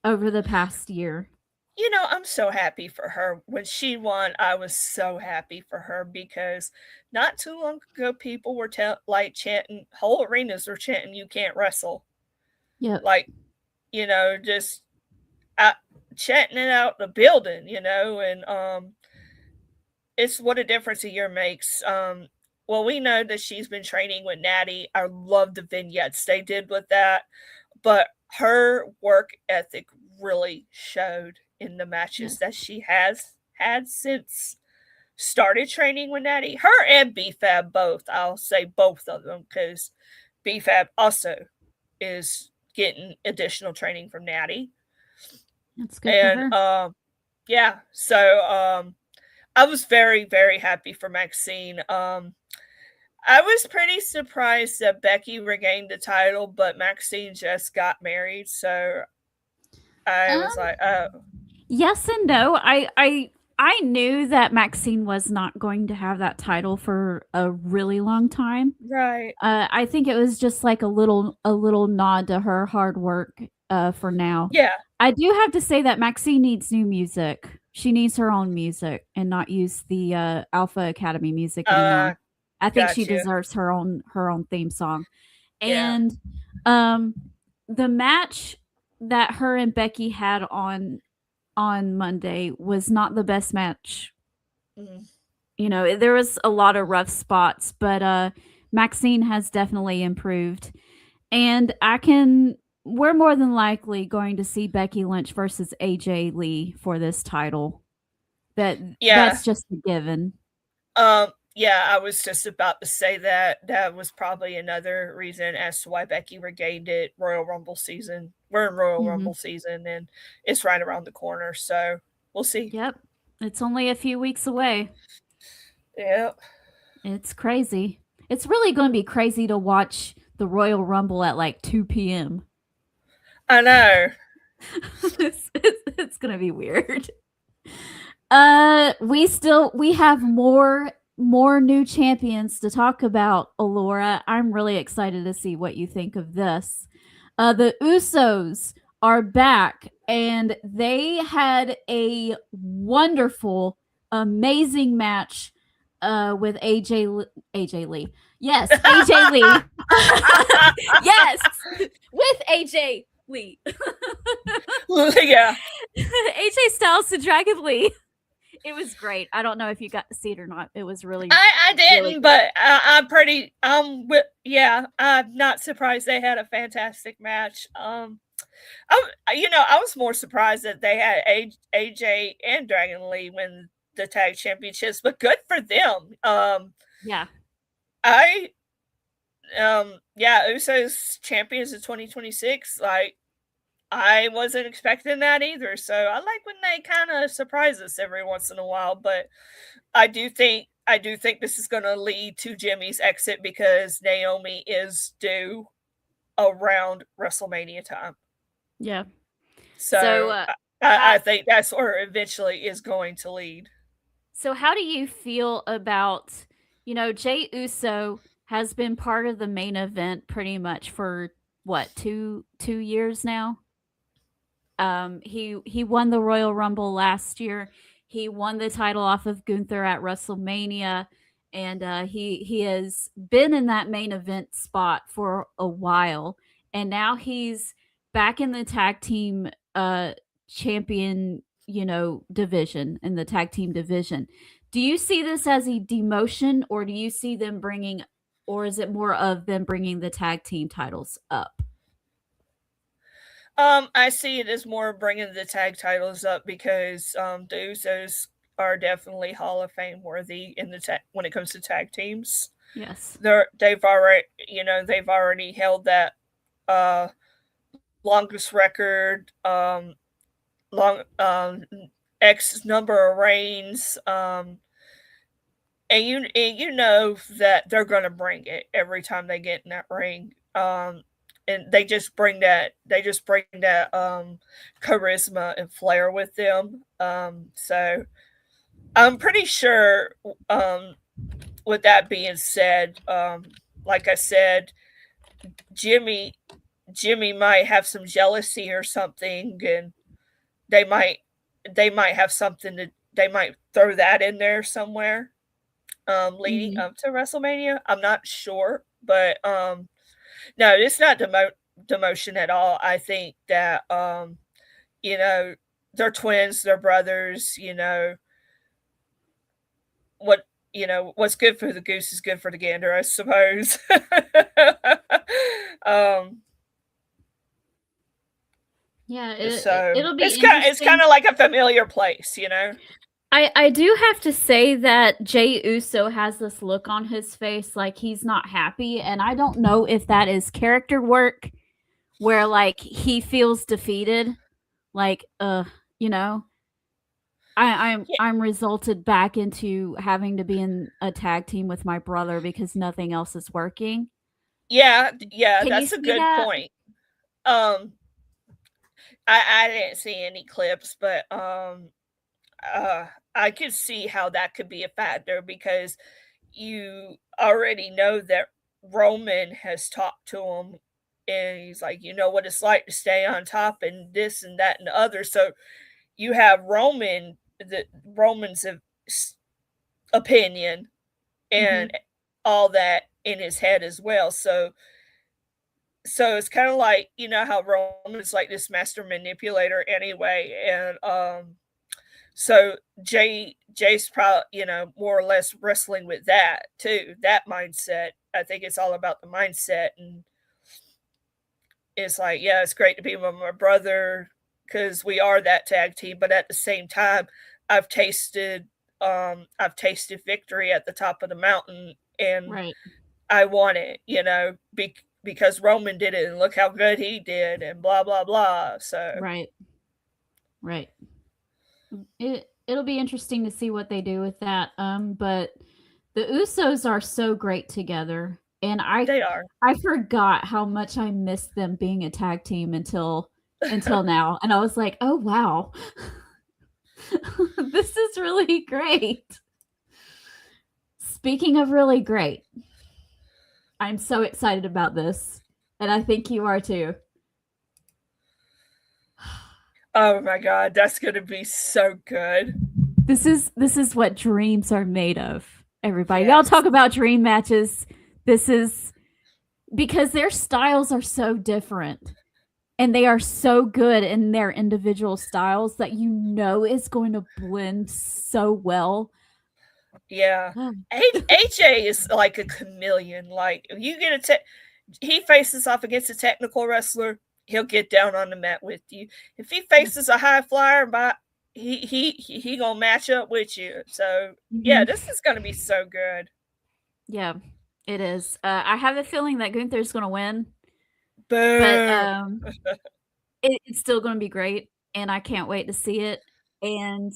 over the past year. You know, I'm so happy for her. When she won, I was so happy for her because not too long ago, people were chanting, whole arenas were chanting, "You can't wrestle." Yep. Like, you know, just chanting it out the building, you know, and it's what a difference a year makes. Well, we know that she's been training with Natty. I love the vignettes they did with that, but her work ethic really showed in the matches that she has had since started training with Natty. Her and BFAB both. I'll say both of them because BFAB also is getting additional training from Natty. That's good for her. Yeah, so I was very, very happy for Maxine. I was pretty surprised that Becky regained the title, but Maxine just got married, so I was like, oh. Yes and no. I knew that Maxine was not going to have that title for a really long time. Right. I think it was just like a little nod to her hard work for now. Yeah. I do have to say that Maxine needs new music. She needs her own music and not use the Alpha Academy music anymore. I think she deserves her own theme song. And the match that her and Becky had on Monday was not the best match. You know, there was a lot of rough spots, but Maxine has definitely improved. And we're more than likely going to see Becky Lynch versus AJ Lee for this title. That's just a given. Yeah, I was just about to say that was probably another reason as to why Becky regained it. Royal Rumble season. We're in Royal Rumble season, and it's right around the corner, so we'll see. Yep. It's only a few weeks away. Yep. It's crazy. It's really going to be crazy to watch the Royal Rumble at like 2 p.m. I know. It's going to be weird. We have more new champions to talk about, Alora. I'm really excited to see what you think of this. The Usos are back, and they had a wonderful, amazing match with AJ Lee. Yes, AJ Lee. Yes, with AJ Lee. Yeah. AJ Styles to Dragon Lee. It was great. I don't know if you got to see it or not. It was really. I didn't, really but I'm pretty. I'm not surprised they had a fantastic match. I was more surprised that they had AJ and Dragon Lee win the tag championships, but good for them. Usos champions in 2026. Like, I wasn't expecting that either. So I like when they kind of surprise us every once in a while. But I do think this is going to lead to Jimmy's exit because Naomi is due around WrestleMania time. Yeah. So I think that's where eventually is going to lead. So how do you feel about, Jey Uso has been part of the main event pretty much for what, 2 years now? He won the Royal Rumble last year. He won the title off of Gunther at WrestleMania, and he has been in that main event spot for a while. And now he's back in the tag team champion, division, in the tag team division. Do you see this as a demotion, or do you see them bringing, or is it more of them bringing the tag team titles up? I see it as more bringing the tag titles up because the Usos are definitely Hall of Fame worthy in the when it comes to tag teams. Yes. They've already held that uh, longest record, long X number of reigns, and you know that they're gonna bring it every time they get in that ring. And they just bring that charisma and flair with them. So I'm pretty sure. With that being said, like I said, Jimmy might have some jealousy or something, and they might have something to they might throw that in there somewhere, leading up to WrestleMania. I'm not sure, but no, it's not demotion at all. I think that they're twins, they're brothers. What's good for the goose is good for the gander, I suppose. Yeah, So it'll be it's kind of like a familiar place. I do have to say that Jey Uso has this look on his face like he's not happy, and I don't know if that is character work where like he feels defeated, like you know, I'm resulted back into having to be in a tag team with my brother because nothing else is working. Yeah, Can that's a good point. I didn't see any clips, but I could see how that could be a factor because you already know that Roman has talked to him and he's like, you know what it's like to stay on top and this and that and the other. So you have Roman's opinion and all that in his head as well. So it's kind of like, how Roman's like this master manipulator anyway. And so Jay's probably, more or less wrestling with that too, that mindset. I think it's all about the mindset. And it's like, yeah, it's great to be with my brother because we are that tag team. But at the same time, I've tasted victory at the top of the mountain, and I want it, because Roman did it and look how good he did and blah, blah, blah. So Right. It'll be interesting to see what they do with that. But the Usos are so great together, and they are. I forgot how much I missed them being a tag team until now, and I was like, oh wow, this is really great. Speaking of really great, I'm so excited about this, and I think you are too. Oh my god, that's gonna be so good. This is what dreams are made of. Everybody, y'all talk about dream matches. This is because their styles are so different, and they are so good in their individual styles that is going to blend so well. Yeah, AJ is like a chameleon. Like you get he faces off against a technical wrestler, he'll get down on the mat with you. If he faces a high flyer, he gonna match up with you. So yeah, this is gonna be so good. Yeah, it is. I have a feeling that Gunther's gonna win, but it's still gonna be great, and I can't wait to see it. And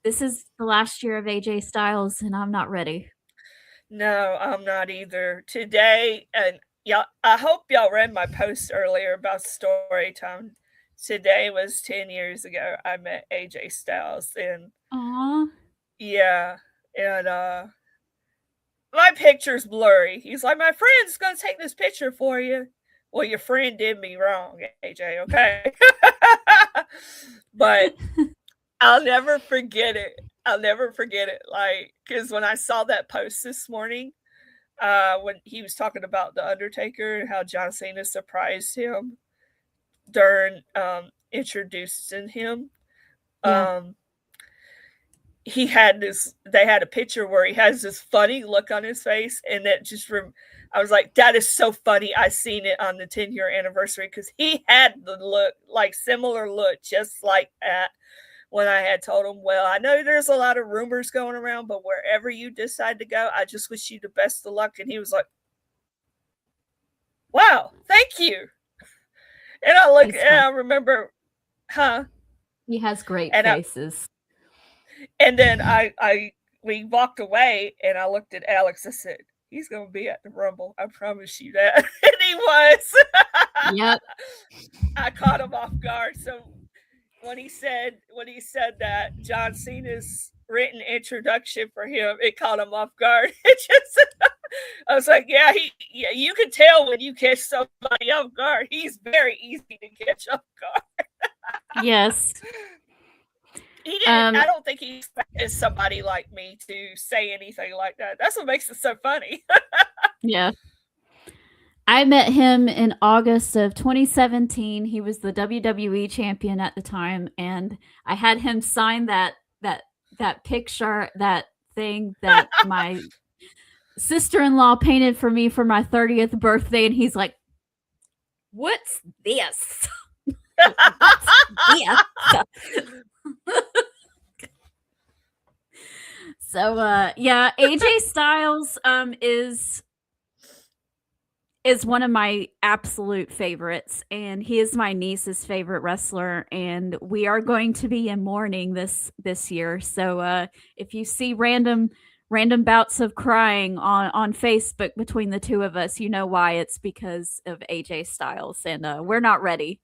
this is the last year of AJ Styles, and I'm not ready. No, I'm not either. Today, and y'all, I hope y'all read my post earlier about story time. Today was 10 years ago I met AJ Styles, and yeah, and my picture's blurry. He's like, my friend's gonna take this picture for you. Well, your friend did me wrong, AJ, okay? But I'll never forget it. Like, because when I saw that post this morning, when he was talking about The Undertaker and how John Cena surprised him during introducing him. he had this, they had a picture where he has this funny look on his face, and that just I was like, that is so funny. I seen it on the 10-year anniversary, because he had the look, like similar look, just like that, when I had told him, well, I know there's a lot of rumors going around, but wherever you decide to go, I just wish you the best of luck. And he was like, wow, thank you. And I look, and I remember, he has great and faces. And then we walked away, and I looked at Alex. I said, he's going to be at the Rumble. I promise you that. And he was. Yep. I caught him off guard. So when he said that John Cena's written introduction for him, it caught him off guard. It just, I was like, yeah, you can tell when you catch somebody off guard. He's very easy to catch off guard. Yes. He didn't. I don't think he expected somebody like me to say anything like that. That's what makes it so funny. Yeah. I met him in August of 2017. He was the WWE champion at the time, and I had him sign that picture, that thing that my sister-in-law painted for me for my 30th birthday, and he's like, "What's this?" Yeah. So yeah, AJ Styles is one of my absolute favorites, and he is my niece's favorite wrestler, and we are going to be in mourning this year. So if you see random bouts of crying on Facebook between the two of us, you know why. It's because of AJ Styles, and we're not ready.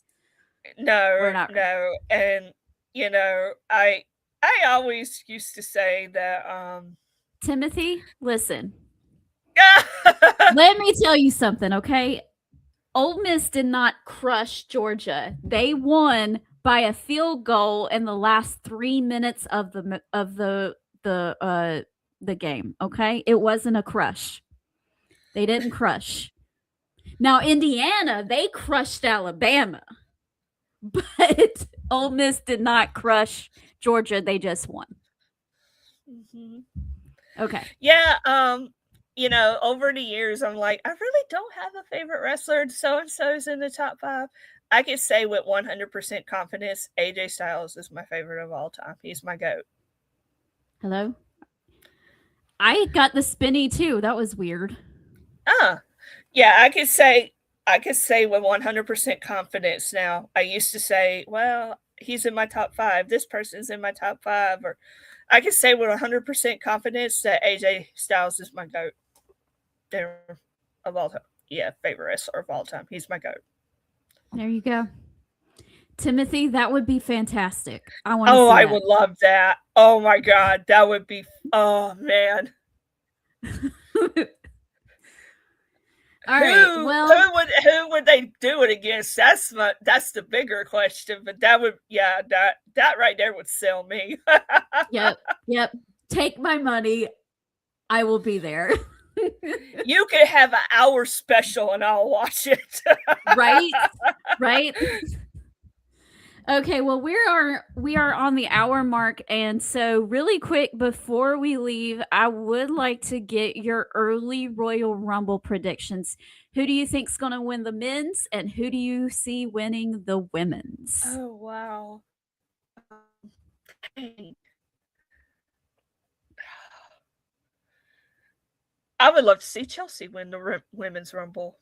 No, We're not ready. no. And you know, I always used to say that Timothy, listen. Let me tell you something, okay? Ole Miss did not crush Georgia. They won by a field goal in the last 3 minutes of the game, okay? It wasn't a crush. They didn't crush. Now, Indiana, they crushed Alabama. But Ole Miss did not crush Georgia. They just won. Mm-hmm. Okay. Yeah, you know, over the years, I'm like, I really don't have a favorite wrestler. So-and-so's in the top 5. I can say with 100% confidence, AJ Styles is my favorite of all time. He's my GOAT. Hello? I got the spinny too. That was weird. Yeah, I could say with 100% confidence now. I used to say, well, he's in my top 5. This person's in my top 5. Or I can say with 100% confidence that AJ Styles is my GOAT of all time. Yeah, favorite wrestler of all time. He's my GOAT. There you go. Timothy, that would be fantastic. I want. Oh, I would love that. Oh my God, that would be. Oh man. All right. Well, who would they do it against? That's the bigger question. But that would, yeah, that right there would sell me. Yep. Take my money. I will be there. You could have an hour special, and I'll watch it. Right. Okay, well, we are on the hour mark, and so really quick before we leave, I would like to get your early Royal Rumble predictions. Who do you think's going to win the men's, and who do you see winning the women's? Oh wow! I would love to see Chelsea win the women's Rumble.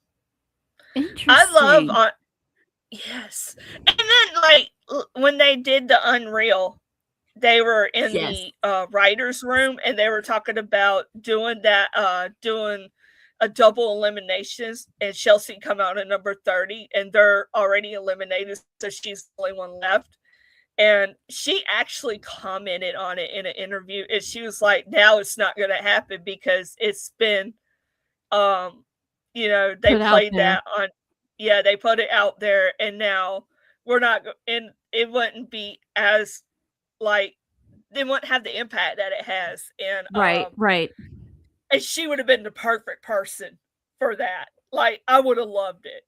Interesting. I love yes, and then like when they did the Unreal, they were in the writers' room, and they were talking about doing a double eliminations, and Chelsea come out at number 30, and they're already eliminated, so she's the only one left. And she actually commented on it in an interview, and she was like, now it's not going to happen because it's been, they played that on, they put it out there, and now we're not, and it wouldn't be as, like, they wouldn't have the impact that it has. And right. And she would have been the perfect person for that. Like, I would have loved it.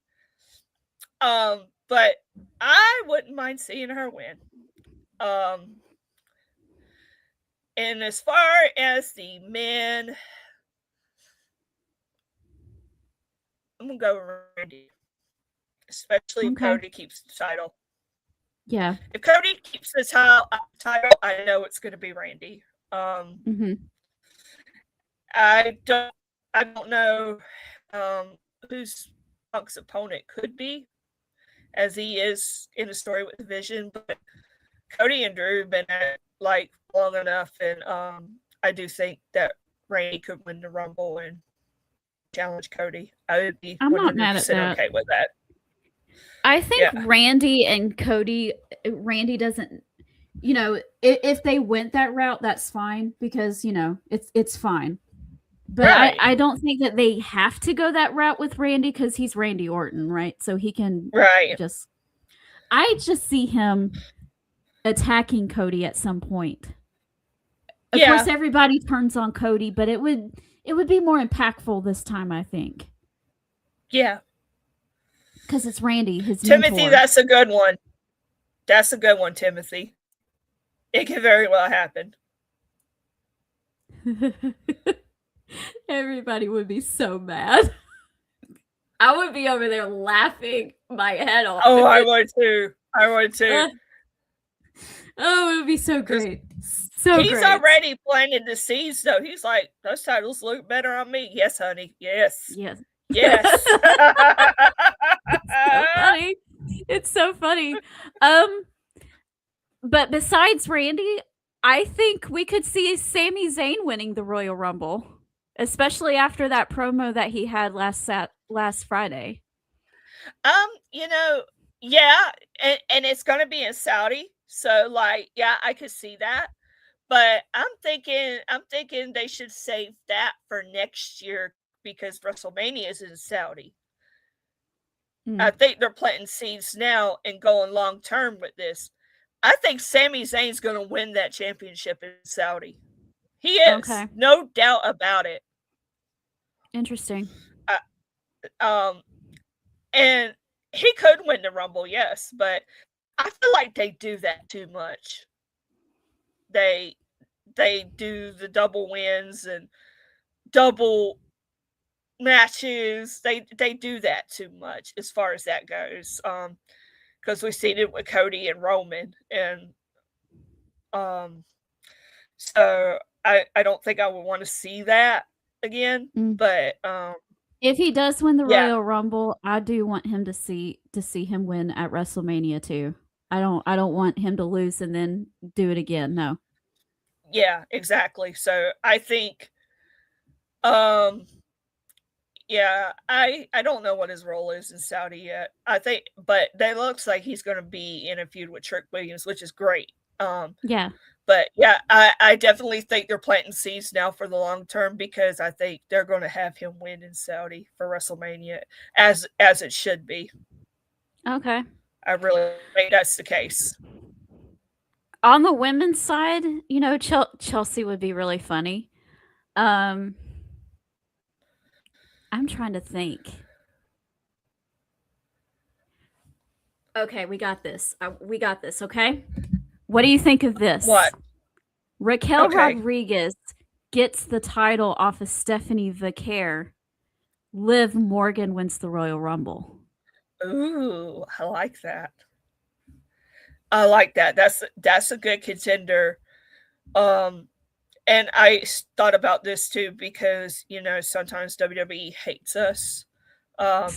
But I wouldn't mind seeing her win. And as far as the men, I'm gonna go with Randy, especially if Cody keeps the title. Yeah. If Cody keeps the title, I know it's going to be Randy. I don't know who's Punk's opponent could be, as he is in a story with Vision, but Cody and Drew have been at it like long enough, and I do think that Randy could win the Rumble and challenge Cody. I would be 100% okay with that. I think Randy and Cody, Randy doesn't, you know, if they went that route, that's fine, because, you know, it's fine. But right. I don't think that they have to go that route with Randy, because he's Randy Orton, right? So he can I just see him attacking Cody at some point. Of course, everybody turns on Cody, but it would be more impactful this time, I think. Yeah. Because it's Randy, his Timothy, mentor. that's a good one. That's a good one, Timothy. It can very well happen. Everybody would be so mad. I would be over there laughing my head off. Oh, I would too. Oh, it would be so great. He's already planted the seeds, though. He's like, those titles look better on me. Yes, honey. Yes. Yes. Yes. It's so funny. But besides Randy, I think we could see Sami Zayn winning the Royal Rumble, especially after that promo that he had last Friday. You know, yeah, and it's going to be in Saudi, so like, yeah, I could see that. But I'm thinking they should save that for next year, because WrestleMania is in Saudi. I think they're planting seeds now and going long term with this. I think Sami Zayn's going to win that championship in Saudi. He is, no doubt about it. Interesting. And he could win the Rumble, yes, but I feel like they do that too much. They do the double wins and double matches. They do that too much as far as that goes. Because we've seen it with Cody and Roman, and so I don't think I would want to see that again. But if he does win the Royal Rumble, I do want him to see him win at WrestleMania too. I don't want him to lose and then do it again. No. Yeah, exactly. So I think I don't know what his role is in Saudi yet. I think, but it looks like he's going to be in a feud with Trick Williams, which is great. But yeah, I definitely think they're planting seeds now for the long term, because I think they're going to have him win in Saudi for WrestleMania, as it should be. Okay. I really think that's the case. On the women's side, you know, Chelsea would be really funny. I'm trying to think. Okay, we got this. Okay. What do you think of this? What? Raquel Rodriguez gets the title off of Stephanie Vaquer. Liv Morgan wins the Royal Rumble. Ooh, I like that. That's a good contender. And I thought about this too, because, you know, sometimes WWE hates us. I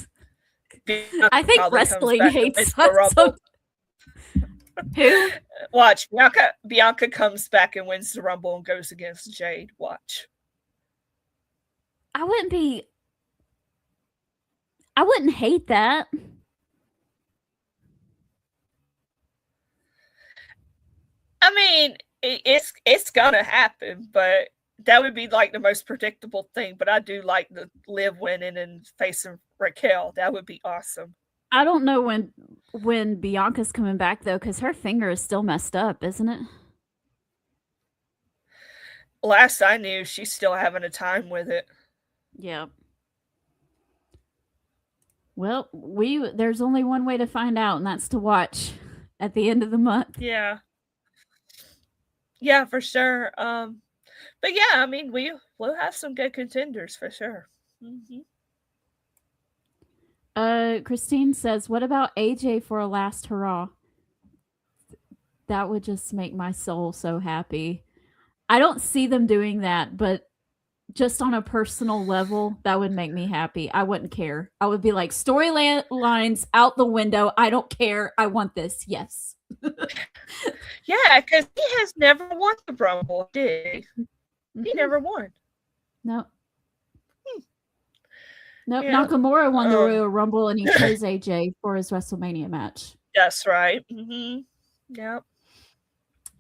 think wrestling hates us. Who? Watch, Bianca comes back and wins the Rumble and goes against Jade. Watch. I wouldn't hate that. I mean, it's gonna happen, but that would be like the most predictable thing. But I do like the Liv winning and facing Raquel. That would be awesome. I don't know when Bianca's coming back though, because her finger is still messed up, isn't it? Last I knew, she's still having a time with it. Yeah. Well, there's only one way to find out, and that's to watch at the end of the month. Yeah. Yeah, for sure. But yeah, I mean, we'll have some good contenders for sure. Mm-hmm. Christine says, "What about AJ for a last hurrah?" That would just make my soul so happy. I don't see them doing that, but just on a personal level, that would make me happy. I wouldn't care. I would be like, storylines out the window. I don't care. I want this. Yes. Yeah, because he has never won the Rumble, did he? He never won. No. Nope. Yeah. Nakamura won the Royal Rumble and he chose AJ for his WrestleMania match. That's right. Mm-hmm. Yep.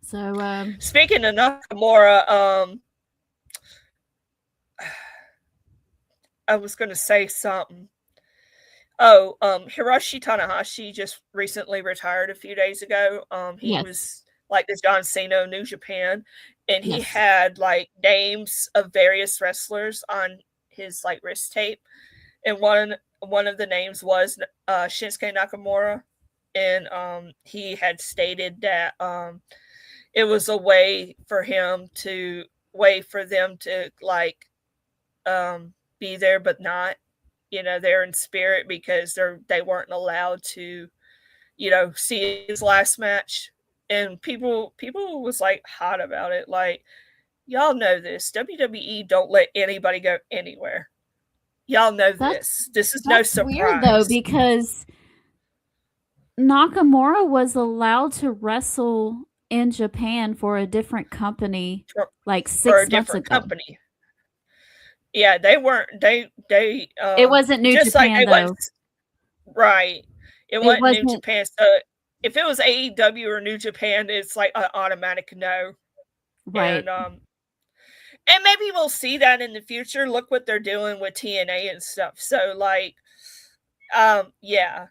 So, speaking of Nakamura, I was going to say something. Oh, Hiroshi Tanahashi just recently retired a few days ago. He was like the John Cena of New Japan, and he had like names of various wrestlers on his like wrist tape, and one of the names was Shinsuke Nakamura, and he had stated that it was a way for them to like be there but not, they're in spirit, because they weren't allowed to, see his last match. And people was like hot about it. Like, y'all know this. WWE don't let anybody go anywhere. Y'all know this. This is no surprise. Weird though, because Nakamura was allowed to wrestle in Japan for a different company like 6 months ago. Company. Yeah, they weren't. They. It wasn't New Japan though. Right. It wasn't New Japan. So if it was AEW or New Japan, it's like an automatic no. Right. And maybe we'll see that in the future. Look what they're doing with TNA and stuff. So like, yeah,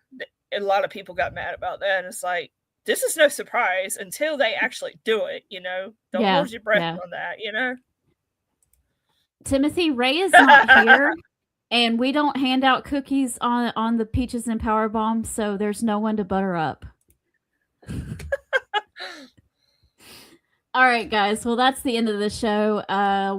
a lot of people got mad about that. And it's like, this is no surprise until they actually do it. Don't hold your breath on that. Timothy Ray is not here, and we don't hand out cookies on the Peaches and Power Bomb, so there's no one to butter up. All right, guys. Well, that's the end of the show.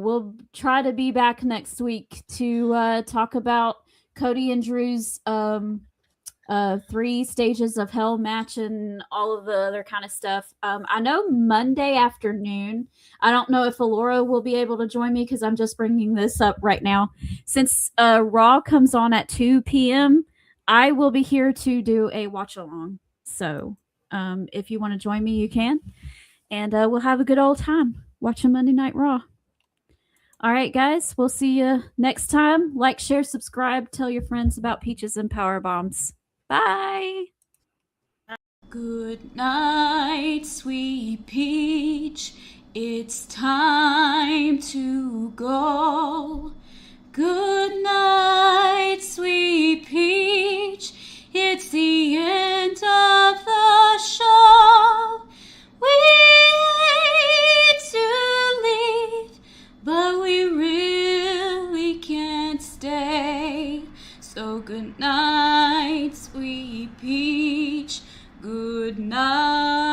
We'll try to be back next week to talk about Cody and Drew's 3 stages of hell match and all of the other kind of stuff. I know Monday afternoon, I don't know if Alora will be able to join me because I'm just bringing this up right now. Since Raw comes on at 2 p.m., I will be here to do a watch along. So if you want to join me, you can. And we'll have a good old time watching Monday Night Raw. All right, guys. We'll see you next time. Like, share, subscribe. Tell your friends about Peaches and Power Bombs. Bye. Good night, sweet peach. It's time to go. Good night, sweet peach. It's the end of the show. We hate to leave, but we really can't stay. So good night, sweet peach. Good night.